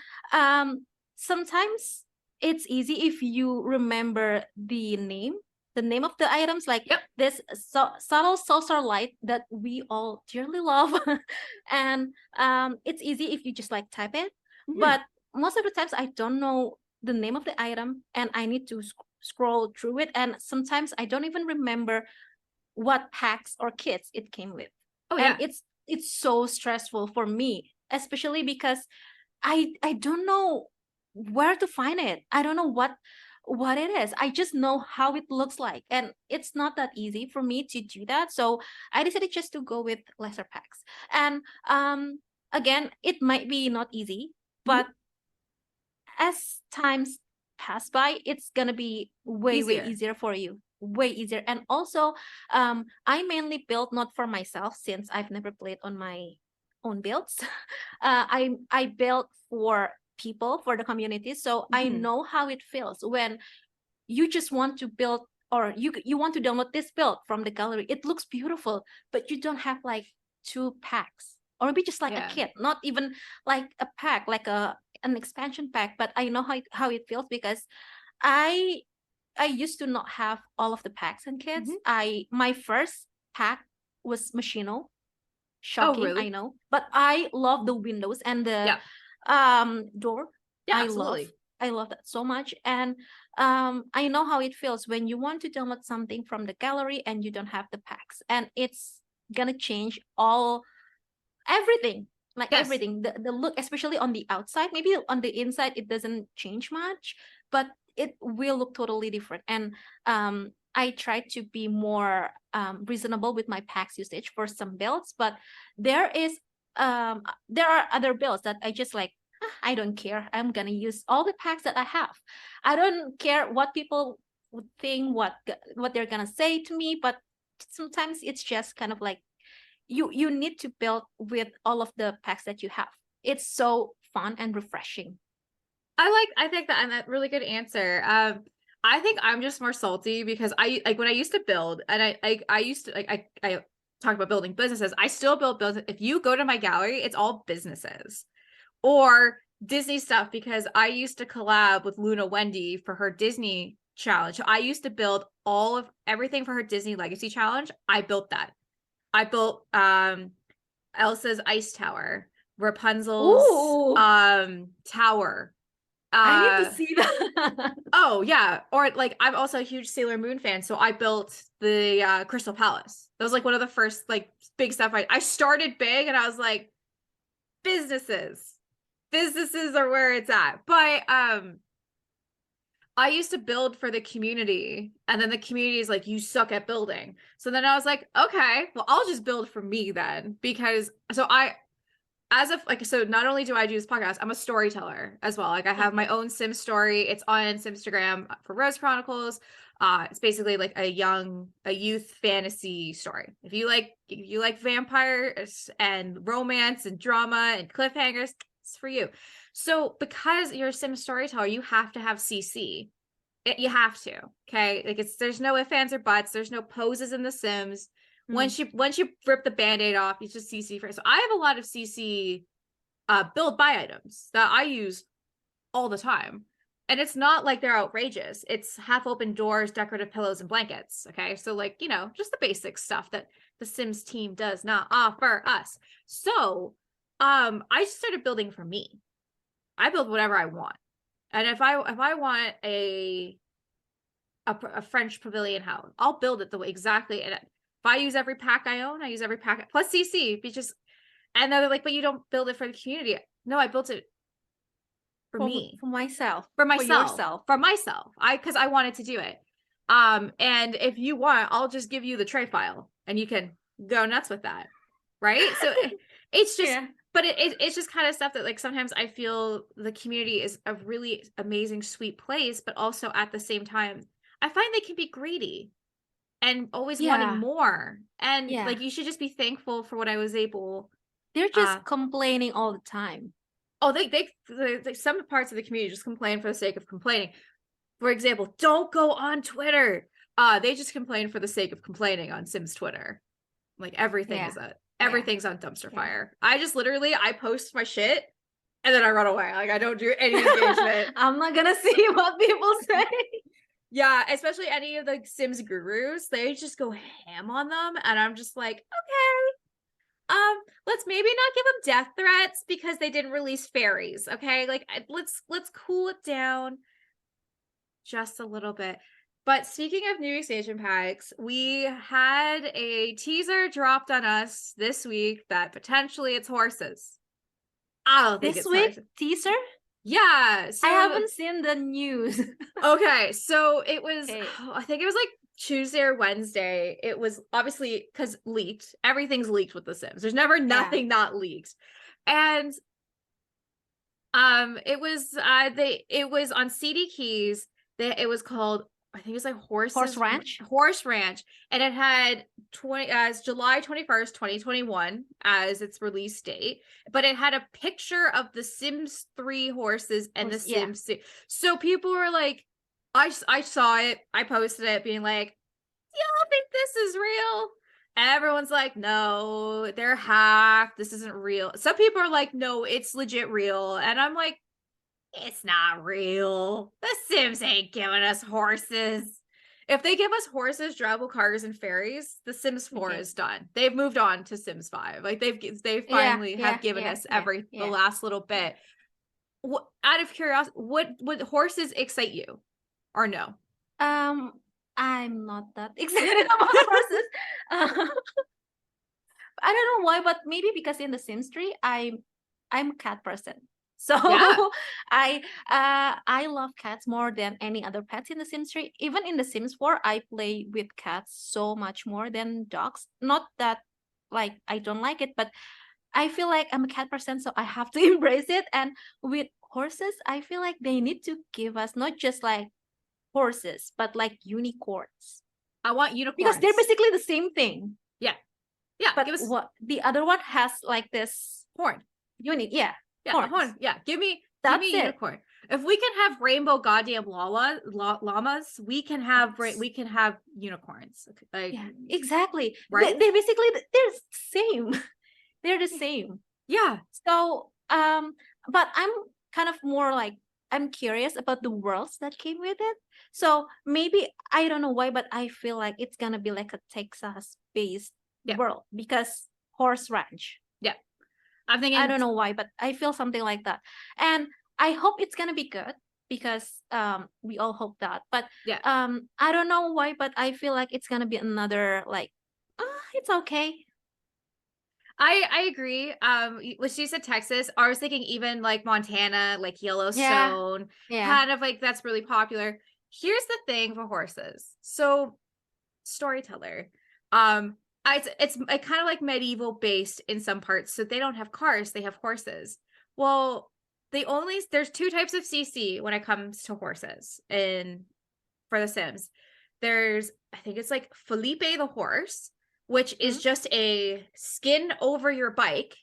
sometimes it's easy if you remember the name of the items, like Yep. this subtle saucer light that we all dearly love. And it's easy if you just like type it. Mhm. But most of the times I don't know the name of the item, and I need to scroll through it, and sometimes I don't even remember what packs or kits it came with. Oh And yeah. it's so stressful for me, especially because I don't know where to find it. I don't know what it is. I just know how it looks like, and it's not that easy for me to do that. So I decided just to go with lesser packs. And again, it might be not easy, Mhm. but as times pass by, it's gonna be way Easier. easier for you, way easier. And also, I mainly build not for myself, since I've never played on my own builds. I built for people, for the community, so I Mhm. know how it feels when you just want to build, or you want to download this build from the gallery. It looks beautiful, but you don't have like 2 packs, or maybe just like a Yeah. kit, not even like a pack, like an expansion pack. But I know how it feels, because I I used to not have all of the packs and kits. Mhm. My first pack was Machino. Oh, Shocking, I really? know, but I love the windows and the Yeah. door. Yeah, I love absolutely. I love that so much. And I know how it feels when you want to download something from the gallery and you don't have the packs, and it's gonna change all everything, like Yes. everything, the look, especially on the outside. Maybe on the inside it doesn't change much, but it will look totally different. And I try to be more reasonable with my packs usage for some builds, but there is there are other builds that I just like, I don't care, I'm gonna use all the packs that I have. I don't care what people would think, what they're gonna say to me. But sometimes it's just kind of like, you need to build with all of the packs that you have. It's so fun and refreshing. I think that, and that really good answer. I think I'm just more salty because I like when I used to build, and I used to like I talk about building businesses. I still build business. If you go to my gallery, it's all businesses or Disney stuff, because I used to collab with Luna Wendy for her Disney challenge. So I used to build all of everything for her Disney Legacy challenge. I built that. I built Elsa's ice tower, Rapunzel's Ooh, tower. I need to Uh see that. oh yeah. Or like I'm also a huge Sailor Moon fan, so I built the Crystal Palace. That was like one of the first like big stuff I started big, and I was like, businesses. Businesses are where it's at. But I used to build for the community, and then the community is like, you suck at building. So then I was like, okay, well, I'll just build for me then. Because so I, as of like, so not only do I do this podcast, I'm a storyteller as well. Like I have my Okay. own Sim story. It's on Simstagram for Rose Chronicles. It's basically like a youth fantasy story. If you like vampires and romance and drama and cliffhangers, it's for you. So because you're a Sim storyteller, you have to have CC. You have to, okay? Like there's no ifs, ands, or buts. There's no poses in The Sims. Mm. Once you rip the band-aid off, you just CC first. So I have a lot of CC build buy items that I use all the time. And it's not like they're outrageous. It's half open doors, decorative pillows, and blankets. Okay. So, like, you know, just the basic stuff that the Sims team does not offer us. So I started building for me. I build whatever I want. And if I want a French pavilion house, I'll build it the way exactly. And if I use every pack I own, I use every pack plus CC. Because and they're like, but you don't build it for the community. No, I built it for me, For myself, for for myself, yourself. for myself. Because I wanted to do it. And if you want, I'll just give you the tray file, and you can go nuts with that, right? So it's just, Yeah. but it's just kind of stuff that like sometimes I feel the community is a really amazing, sweet place, but also at the same time, I find they can be greedy and always wanting Yeah. more. And Yeah. like you should just be thankful for what I was able. They're Uh just complaining all the time. oh, some parts of the community just complain for the sake of complaining. For example, don't go on Twitter. They just complain for the sake of complaining on Sims Twitter. Like Yeah. Yeah. everything's on dumpster Yeah. fire. I just literally I post my shit and then I run away. Like I don't do any engagement. I'm not gonna see what people say. Yeah, especially any of the Sims gurus, they just go ham on them, and I'm just like, okay, let's maybe not give them death threats because they didn't release fairies. Okay, like let's cool it down just a little bit. But speaking of new expansion packs, we had a teaser dropped on us this week that potentially it's horses. I don't think This it's week, horses. teaser? Yeah. I So haven't seen the news. okay, so it was Okay. I think it was like Tuesday or Wednesday. It was obviously because leaked. Everything's leaked with The Sims. There's never Yeah. nothing not leaked. And it was on CD Keys. It was called, I think it was like Horse Ranch. Horse Ranch, and it had 20 as July 21st, 2021 as its release date, but it had a picture of the Sims 3 horses and the Horse, yeah. Sims 2. So people were like, I saw it, I posted it being like, y'all think this is real? Everyone's like, no, they're hacked. This isn't real. Some people are like, no, it's legit real. And I'm like, it's not real. The Sims ain't giving us horses. If they give us horses, drivable cars, and ferries, the Sims 4 Okay. is done. They've moved on to Sims 5. Like they Yeah, finally yeah, have given yeah, us yeah, the yeah. last little bit. Out of curiosity, what horses excite you, or no? I'm not that excited about horses. I don't know why, but maybe because in the Sims 3, I'm a cat person. So Yeah. I love cats more than any other pets in the Sims 3. Even in the Sims 4, I play with cats so much more than dogs. Not that like I don't like it, but I feel like I'm a cat person, so I have to embrace it. And with horses, I feel like they need to give us not just like horses, but like unicorns. I want Because they're unicorns. basically the same thing. Yeah. Yeah. But Give us what the other one has like this horn. unique, yeah, Yeah, a horns. horn. Yeah. Give me That's a it. unicorn. If we can have rainbow goddamn llamas, we can have unicorns. Okay, like, Yeah, exactly. right? They basically they're the same. They're the same. Yeah. So but I'm kind of more like I'm curious about the worlds that came with it. So maybe I don't know why, but I feel like it's gonna be like a Texas based Yeah. world because horse ranch. Yeah. I'm thinking I don't know why, but I feel something like that. And I hope it's gonna be good because we all hope that. But yeah. I don't know why, but I feel like it's gonna be another like it's okay. I agree. When she said Texas, I was thinking even like Montana, like Yeah. Yellowstone, Yeah. kind of like that's really popular. Here's the thing for horses. So, storyteller, it's kind of like medieval based in some parts. So they don't have cars, they have horses. Well, there's two types of CC when it comes to horses in for The Sims. There's, I think it's like Felipe the horse, which is just a skin over your bike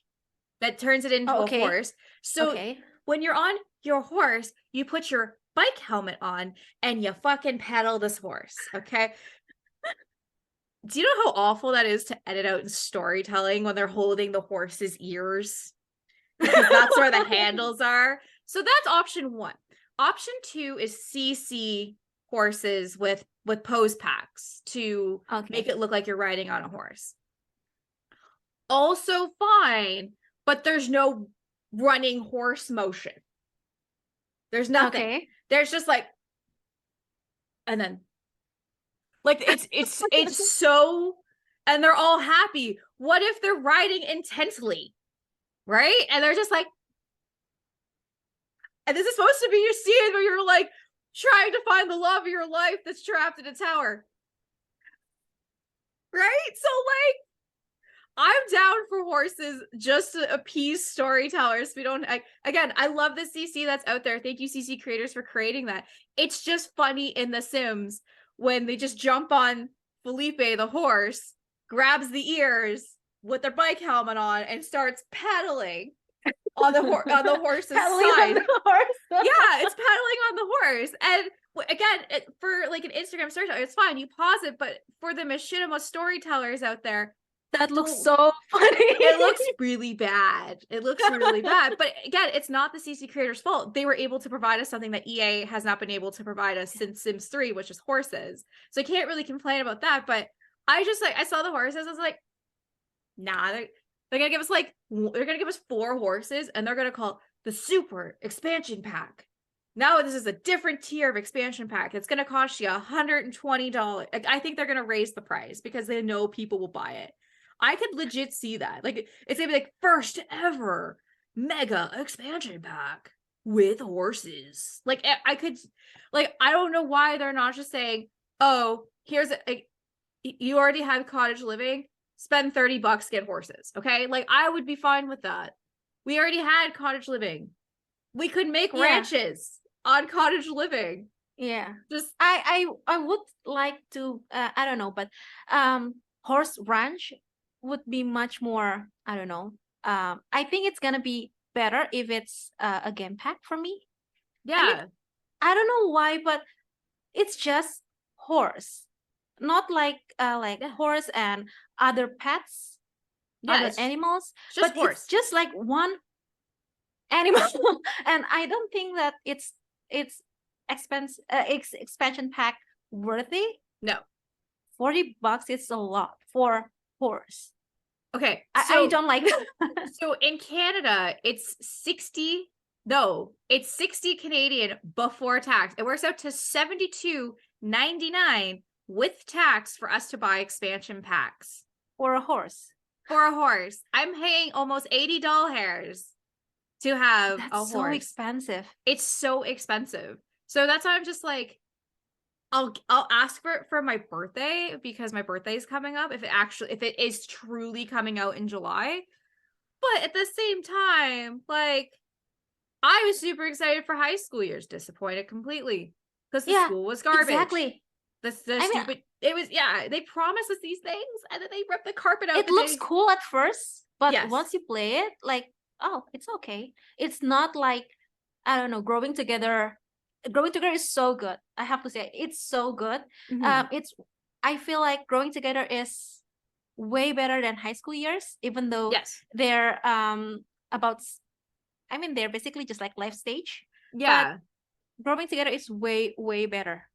that turns it into a horse. So when you're on your horse, you put your bike helmet on and you fucking pedal this horse. Okay. Do you know how awful that is to edit out in storytelling when they're holding the horse's ears? Because that's where the handles are. So that's option 1. Option 2 is CC horses with pose packs to make it look like you're riding on a horse. Also fine, but there's no running horse motion. There's nothing. There's just like, and then like it's so, and they're all happy. What if they're riding intensely? Right? And they're just like, and this is supposed to be your scene where you're like trying to find the love of your life that's trapped in a tower. Right? So like, I'm down for horses just to appease storytellers. We don't, again, I love the CC that's out there. Thank you, CC creators, for creating that. It's just funny in The Sims when they just jump on Felipe the horse, grabs the ears with their bike helmet on, and starts pedaling on the horse's side. Yeah, it's pedaling on the horse. And again, for like an Instagram storyteller, it's fine. You pause it, but for the machinima storytellers out there, that looks so funny. It looks really bad. It looks really bad. But again, it's not the CC creators' fault. They were able to provide us something that EA has not been able to provide us since Sims 3, which is horses. So I can't really complain about that. But I just like, I saw the horses. I was like, nah, they're gonna give us like, they're gonna give us 4 horses and they're gonna call the super expansion pack. Now this is a different tier of expansion pack. It's gonna cost you $120. I think they're gonna raise the price because they know people will buy it. I could legit see that. Like, it's gonna be like first ever mega expansion pack. with horses. Like I could, like, I don't know why they're not just saying, oh, here's you already have cottage living, spend $30, get horses. Okay. Like I would be fine with that. We already had cottage living. We could make ranches on cottage living. Yeah. Just I would like to I don't know, but horse ranch would be much more, I don't know. I think it's gonna be better if it's a game pack for me. I mean, yeah. I don't know why, but it's just horse, not like horse and other pets, Yeah, other it's animals, just but it's horse. just like one animal. And I don't think that it's expansion pack worthy. No. $40 is a lot for horse. Okay. I don't like that. So in Canada, it's 60. No, it's 60 Canadian before tax. It works out to $72.99 with tax for us to buy expansion packs. For a horse. For a horse. I'm paying almost $80 to have That's a horse. so expensive. It's so expensive. So that's why I'm just like, I'll ask for it for my birthday because my birthday is coming up if it is truly coming out in July. But at the same time, like, I was super excited for high school years, disappointed completely because the school was garbage. Exactly. It was, they promised us these things and then they ripped the carpet out. It looks cool at first, but Yes. once you play it, like, oh, it's okay. It's not like, I don't know, growing together. Growing together is so good. I have to say, it's so good. I feel like growing together is way better than high school years, even though they're they're basically just like life stage. Yeah. But growing together is way, way better.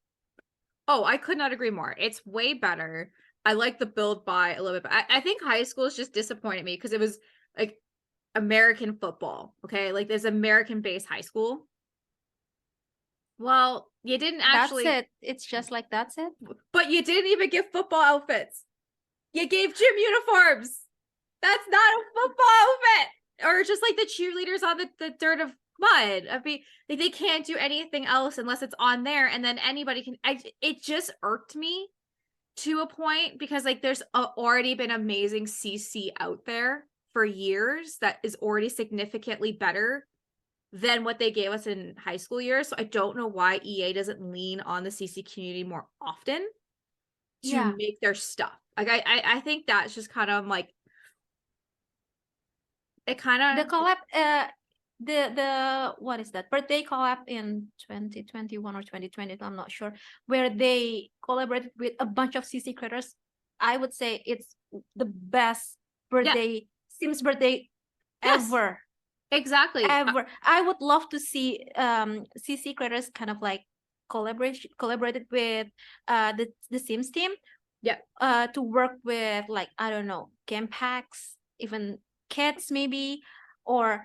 Oh, I could not agree more. It's way better. I like the build by a little bit. I think high school has just disappointed me because it was like American football. Okay. Like there's American based high school. Well, you didn't actually. That's it. It's just like that's it. But you didn't even give football outfits. You gave gym uniforms. That's not a football outfit. Or just like the cheerleaders on the dirt of mud. I mean, like, they can't do anything else unless it's on there, and then anybody can. It just irked me to a point because like there's already been amazing CC out there for years that is already significantly better than what they gave us in high school years. So I don't know why EA doesn't lean on the CC community more often to make their stuff. Like I think that's just kind of like it kind of the collab the what is that birthday collab in 2021 or 2020, I'm not sure, where they collaborated with a bunch of CC creators. I would say it's the best birthday Sims birthday ever. Exactly. Ever. I would love to see CC creators kind of like collaborated with the Sims team. To work with like, I don't know, game packs, even kits maybe, or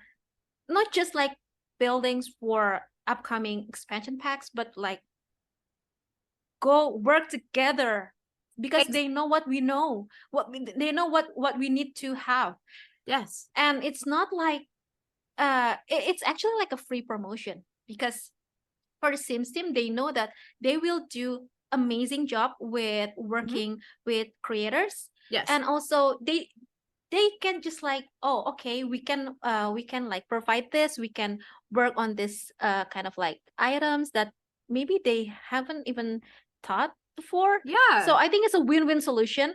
not just like buildings for upcoming expansion packs, but like go work together because they know what we know, they know what we need to have. Yes. And it's not like it's actually like a free promotion because for the Sims team, they know that they will do amazing job with working with creators. And also they can just like, oh, okay, we can like provide this, we can work on this kind of like items that maybe they haven't even thought before. So I think it's a win-win solution.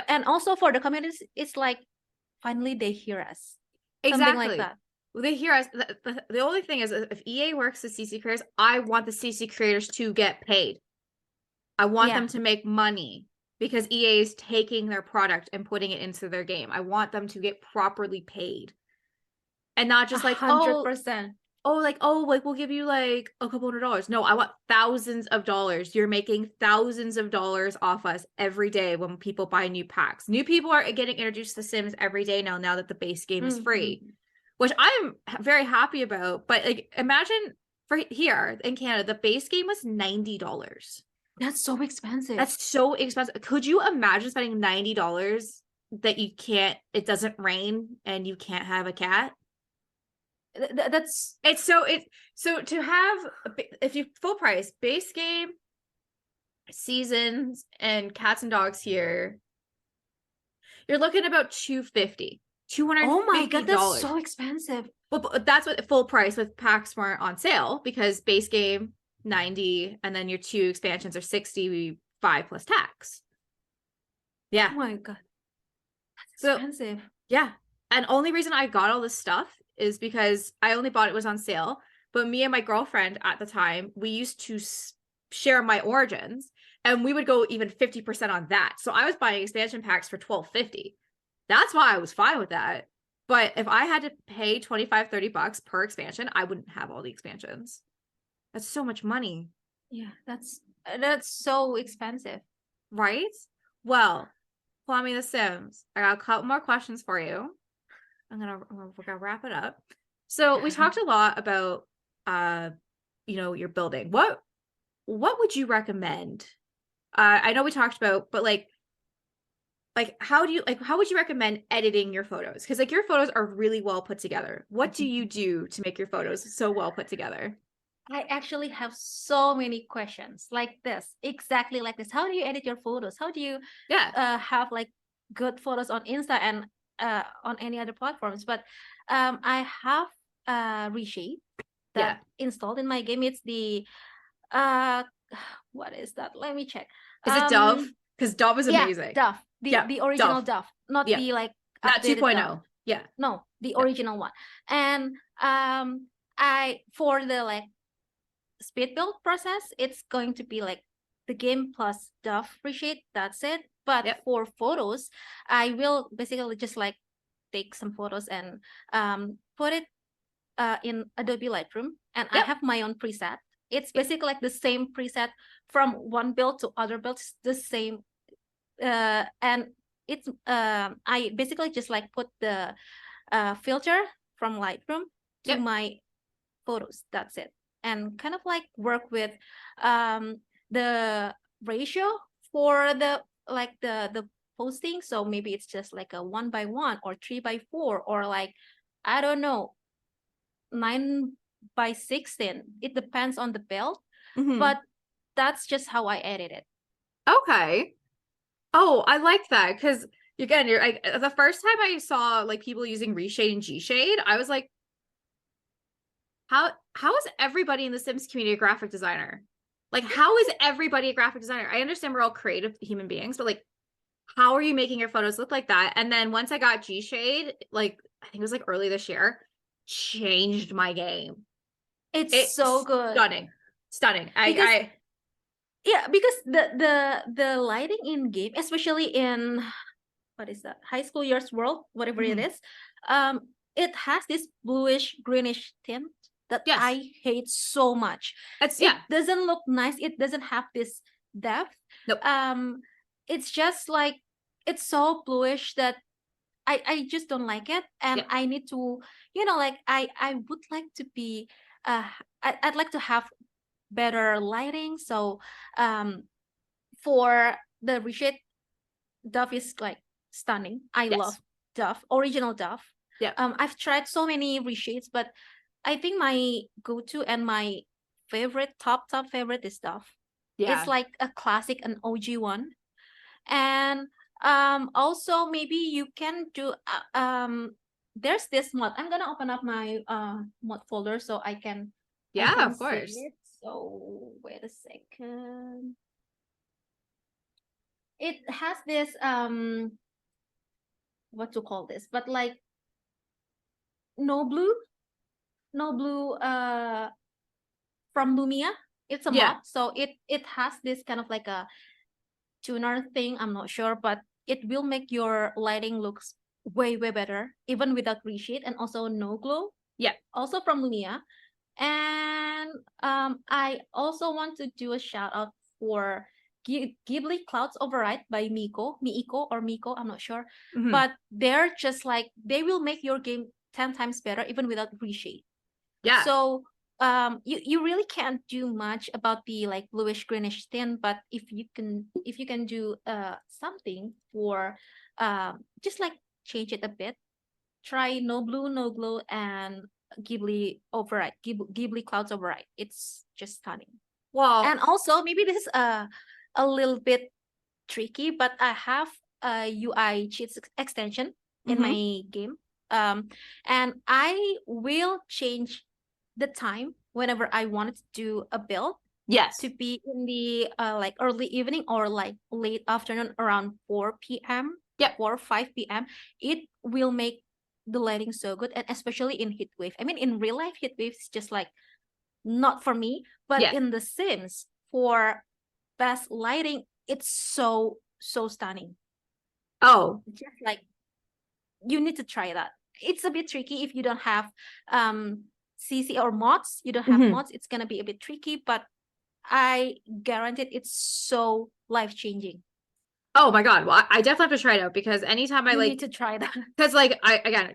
And also for the communities, it's like finally they hear us. Something like that. They hear us. The only thing is, if EA works with CC creators, I want the CC creators to get paid. I want them to make money because EA is taking their product and putting it into their game. I want them to get properly paid, and not just like 100%. Like we'll give you like a couple $100. No, I want thousands of dollars. You're making thousands of dollars off us every day when people buy new packs. New people are getting introduced to Sims every day now that the base game is free. Which I'm very happy about. But like, imagine for here in Canada, the base game was $90. That's so expensive. That's so expensive. Could you imagine spending $90 that it doesn't rain and you can't have a cat? That's It's so to have if you full price base game, seasons, and cats and dogs here, you're looking about $250. oh my God, that's $250. so expensive. Well, but that's what full price with packs weren't on sale because base game 90 and then your 2 expansions are 65 plus tax. Yeah. Oh my God, that's So expensive. yeah. And only reason I got all this stuff is because I only bought it was on sale. But me and my girlfriend at the time, we used to share my origins and we would go even 50% on that. So I was buying expansion packs for $12.50. That's why I was fine with that. But if I had to pay 25, $30 per expansion, I wouldn't have all the expansions. That's so much money. Yeah, that's so expensive. Right? Well, Plummy the Sims, I got a couple more questions for you. We're gonna wrap it up. So we talked a lot about your building. What would you recommend? I know we talked about, but like how would you recommend editing your photos? Because like your photos are really well put together. What do you do to make your photos so well put together? I actually have so many questions like this, exactly like this. How do you edit your photos? How do you Yeah. have like good photos on Insta and on any other platforms? But I have Reshape Yeah. that installed in my game. It's the uh what is that? Let me check. Is it Dove? Because Dove is Yeah, amazing. Dove, Yeah, the original Dove. Dove, not Yeah. the like Not updated Dove. 2.0. Yeah. No, the Yeah. original one. And I for the like speed build process, it's going to be like the game plus Dove reshape. That's it. But Yep. for photos, I will basically just like take some photos and put it in Adobe Lightroom, and I Yep. have my own preset. It's Yep. basically like the same preset from one build to other builds, the same. And it's I basically just like put the filter from Lightroom to Yep. my photos. That's it. And kind of like work with the ratio for the like the posting. So maybe it's just like a 1:1 or 3:4 or like I don't know 9:16. It depends on the build, Mm-hmm. but that's just how I edit it. Okay. Oh, I like that because again, you're like the first time I saw like people using Reshade and G-Shade, I was like, how is everybody in the Sims community a graphic designer? Like, how is everybody a graphic designer? I understand we're all creative human beings, but like, how are you making your photos look like that? And then once I got G-Shade, like I think it was like early this year, changed my game. It's so It's good stunning. Stunning. because I yeah, because the lighting in game, especially in what is that, High School Years World, whatever it mhm. is, it has this bluish greenish tint that Yes. I hate so much. That's It yeah. doesn't look nice. It doesn't have this depth. Nope. It's just like it's so bluish that I just don't like it, and Yeah. I need to, like I would like to be, I'd like to have better lighting. So for the reshade, Dove is like stunning. I love Yes. Dove, original Dove. Yeah. I've tried so many reshades, but I think my go-to and my favorite, top favorite is Dove. It's Yeah. like a classic, an OG one. And also maybe you can do there's this mod. I'm gonna open up my mod folder so I Yeah, can of see course. it. So wait a second. It has this what to call this, but like no blue, no blue from Lumia. It's a Yeah. mod, so it has this kind of like a tuner thing. I'm not sure, but it will make your lighting looks way better even without reshade, and also no glow. Yeah. Also from Lumia. And I also want to do a shout out for Ghibli Clouds Override by Miko. I'm not sure, Mhm. but they're just like they will make your game 10 times better even without reshade. Yeah. So you really can't do much about the like bluish greenish tint, but if you can do something for just like change it a bit, try no blue no glow and Ghibli override, Ghibli Clouds override. It's just stunning. Well, And also maybe this is a little bit tricky, but I have a UI cheats extension in mhm. my game. And I will change the time whenever I wanted to do a build Yes. to be in the like early evening or like late afternoon around 4 p.m. Yep. 4 or 5 p.m. It will make the lighting so good, and especially in heat wave. I mean, in real life, heat wave is just like not for me, but Yes. in the Sims for best lighting, it's so stunning. Oh, Just like you need to try that. It's a bit tricky if you don't have CC or mods. You don't have mhm. mods, it's gonna be a bit tricky, but I guarantee it's so life-changing. Oh my God. Well, I definitely have to try it out because anytime I You like, need to try that. because like again,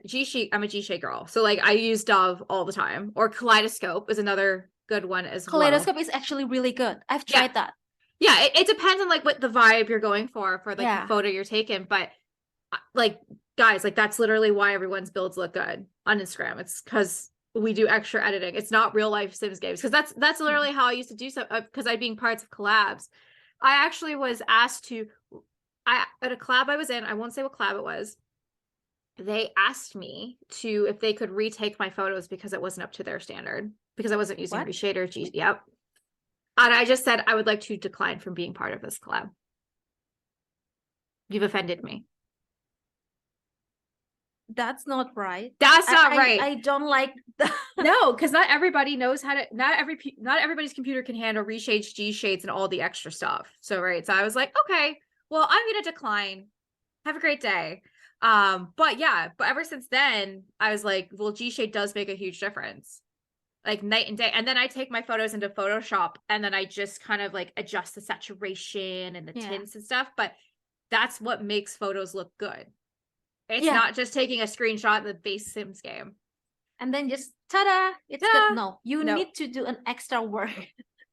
I'm a G Shade girl. So like I use Dove all the time, or Kaleidoscope is another good one as well. Kaleidoscope is actually really good. I've Yeah. tried that. Yeah. It depends on like what the vibe you're going for like the Yeah. photo you're taking. But like, guys, like that's literally why everyone's builds look good on Instagram. It's because we do extra editing. It's not real life Sims games. Because that's literally how I used to do so. Because I being parts of collabs, I actually was asked to. At a collab I was in, I won't say what collab it was. They asked me to if they could retake my photos because it wasn't up to their standard because I wasn't using What? Reshader. Yep. And I just said I would like to decline from being part of this collab. You've offended me. That's not right. That's not right. I don't like that. No, because not everybody knows how to. Not everybody's computer can handle reshades, G shades, and all the extra stuff. So right. So I was like, okay, well, I'm gonna decline. Have a great day. But yeah, but ever since then, I was like, well, G shade does make a huge difference, like night and day. And then I take my photos into Photoshop, and then I just kind of like adjust the saturation and the tints and stuff. But that's what makes photos look good. It's not just taking a screenshot in the base Sims game. And then just ta-da, it's Ta-da! good. No, you No. need to do an extra work.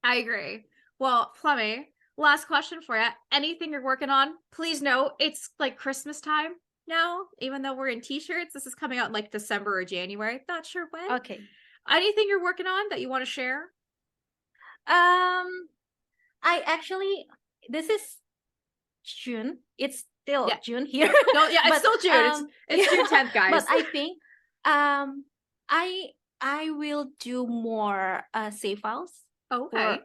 I agree. Well, Plummy, last question for you. Anything you're working on? Please note it's like Christmas time now, even though we're in t-shirts. This is coming out in like December or January. Not sure when. Okay. Anything you're working on that you want to share? I actually, this is June. It's still Yeah. June here. No, yeah, it's still June. It's June 10th, guys. But I think I will do more save files. Okay.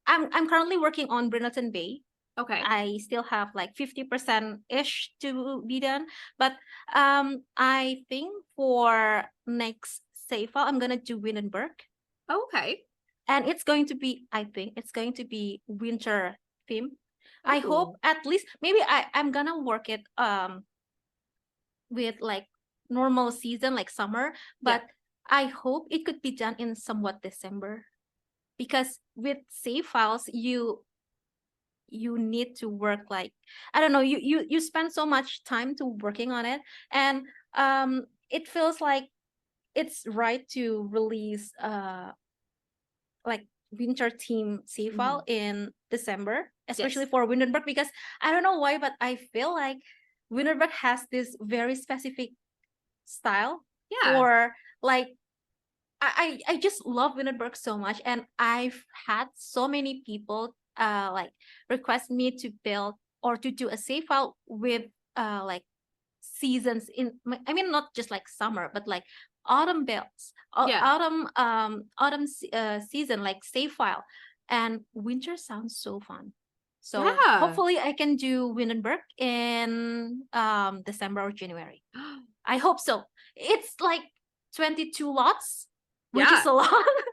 I'm currently working on Brindleton Bay. Okay. I still have like 50% ish to be done, but I think for next save file I'm gonna do Windenburg. Okay. And it's going to be, I think it's going to be winter theme. Ooh. I hope at least maybe I'm gonna work it with like normal season like summer, but I hope it could be done in somewhat December, because with save files you need to work like, I don't know, you spend so much time to working on it, and it feels like it's right to release like winter theme save file in December, especially for Windenburg, because I don't know why, but I feel like Windenburg has this very specific style. Or like I just love Windenburg so much, and I've had so many people like request me to build or to do a save file with like seasons in, I mean not just like summer, but like autumn builds, autumn season like save file, and winter sounds so fun. So hopefully I can do Windenburg in December or January. I hope so. It's like 22 lots, which is a lot.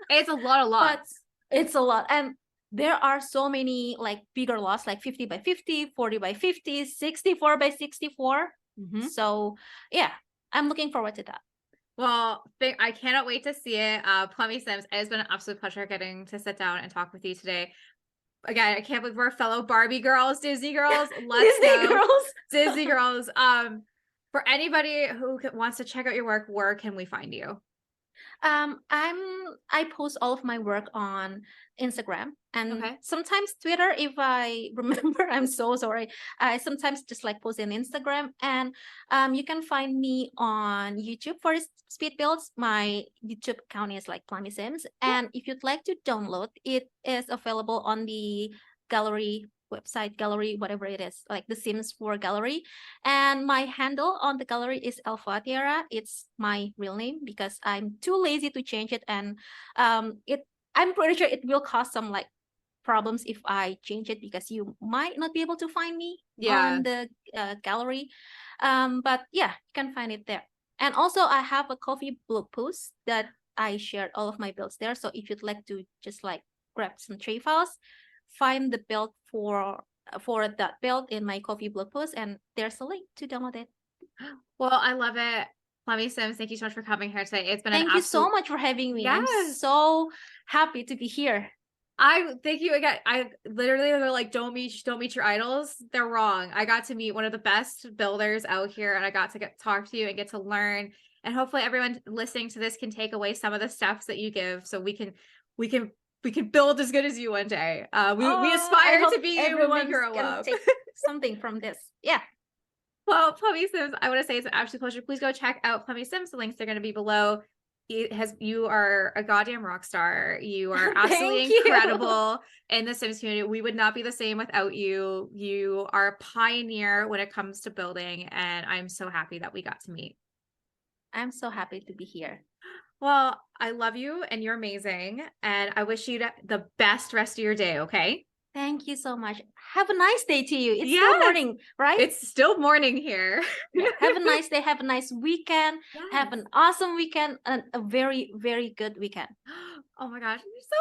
It's a lot of lots. But it's a lot. And there are so many like bigger lots, like 50 by 50, 40 by 50, 64 by 64. So yeah, I'm looking forward to that. Well, I cannot wait to see it. Plummysims, it has been an absolute pleasure getting to sit down and talk with you today. Again, I can't believe we're fellow Barbie girls, Disney girls. Let's go. Disney girls. For anybody who wants to check out your work, where can we find you? I post all of my work on Instagram and Okay. sometimes Twitter if I remember. I'm so sorry. I sometimes just like post on Instagram, and you can find me on YouTube for speed builds. My YouTube account is like Plummysims, Cool. and if you'd like to download, it is available on the gallery website, gallery, whatever it is, like the Sims 4 gallery. And my handle on the gallery is Alpha Tiara. It's my real name because I'm too lazy to change it, and it I'm pretty sure it will cause some like problems if I change it because you might not be able to find me Yeah. on the gallery. But yeah, you can find it there. And also, I have a coffee blog post that I shared all of my builds there. So if you'd like to just like grab some tray files, find the build for that build in my coffee blog post, and there's a link to download it. Well, I love it. Plummysims, thank you so much for coming here today. It's been an Thank you so absolute much for having me. I'm yes. so happy to be here. I thank you again. I literally they're like, don't meet your idols. They're wrong. I got to meet one of the best builders out here, and I got to talk to you and get to learn. And hopefully everyone listening to this can take away some of the steps that you give so we can we can build as good as you one day. We Oh, I aspire hope to be you when we everyone grow can up. take something from this. Yeah. Well, Plummysims, I want to say it's an absolute pleasure. Please go check out Plummysims. The links are going to be below. You are a goddamn rock star. You are absolutely Thank you. incredible in the Sims community. We would not be the same without you. You are a pioneer when it comes to building, and I'm so happy that we got to meet. I'm so happy to be here. Well, I love you and you're amazing. And I wish you the best rest of your day, okay? Thank you so much. Have a nice day to you. It's still Yes, morning, right? it's still morning here. Yeah. Have a nice day. Have a nice weekend. Have Yes. an awesome weekend and a very, very good weekend. Oh my gosh, you're so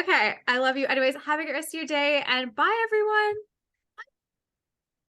sweet. Okay, I love you. Anyways, have a good rest of your day and bye, everyone.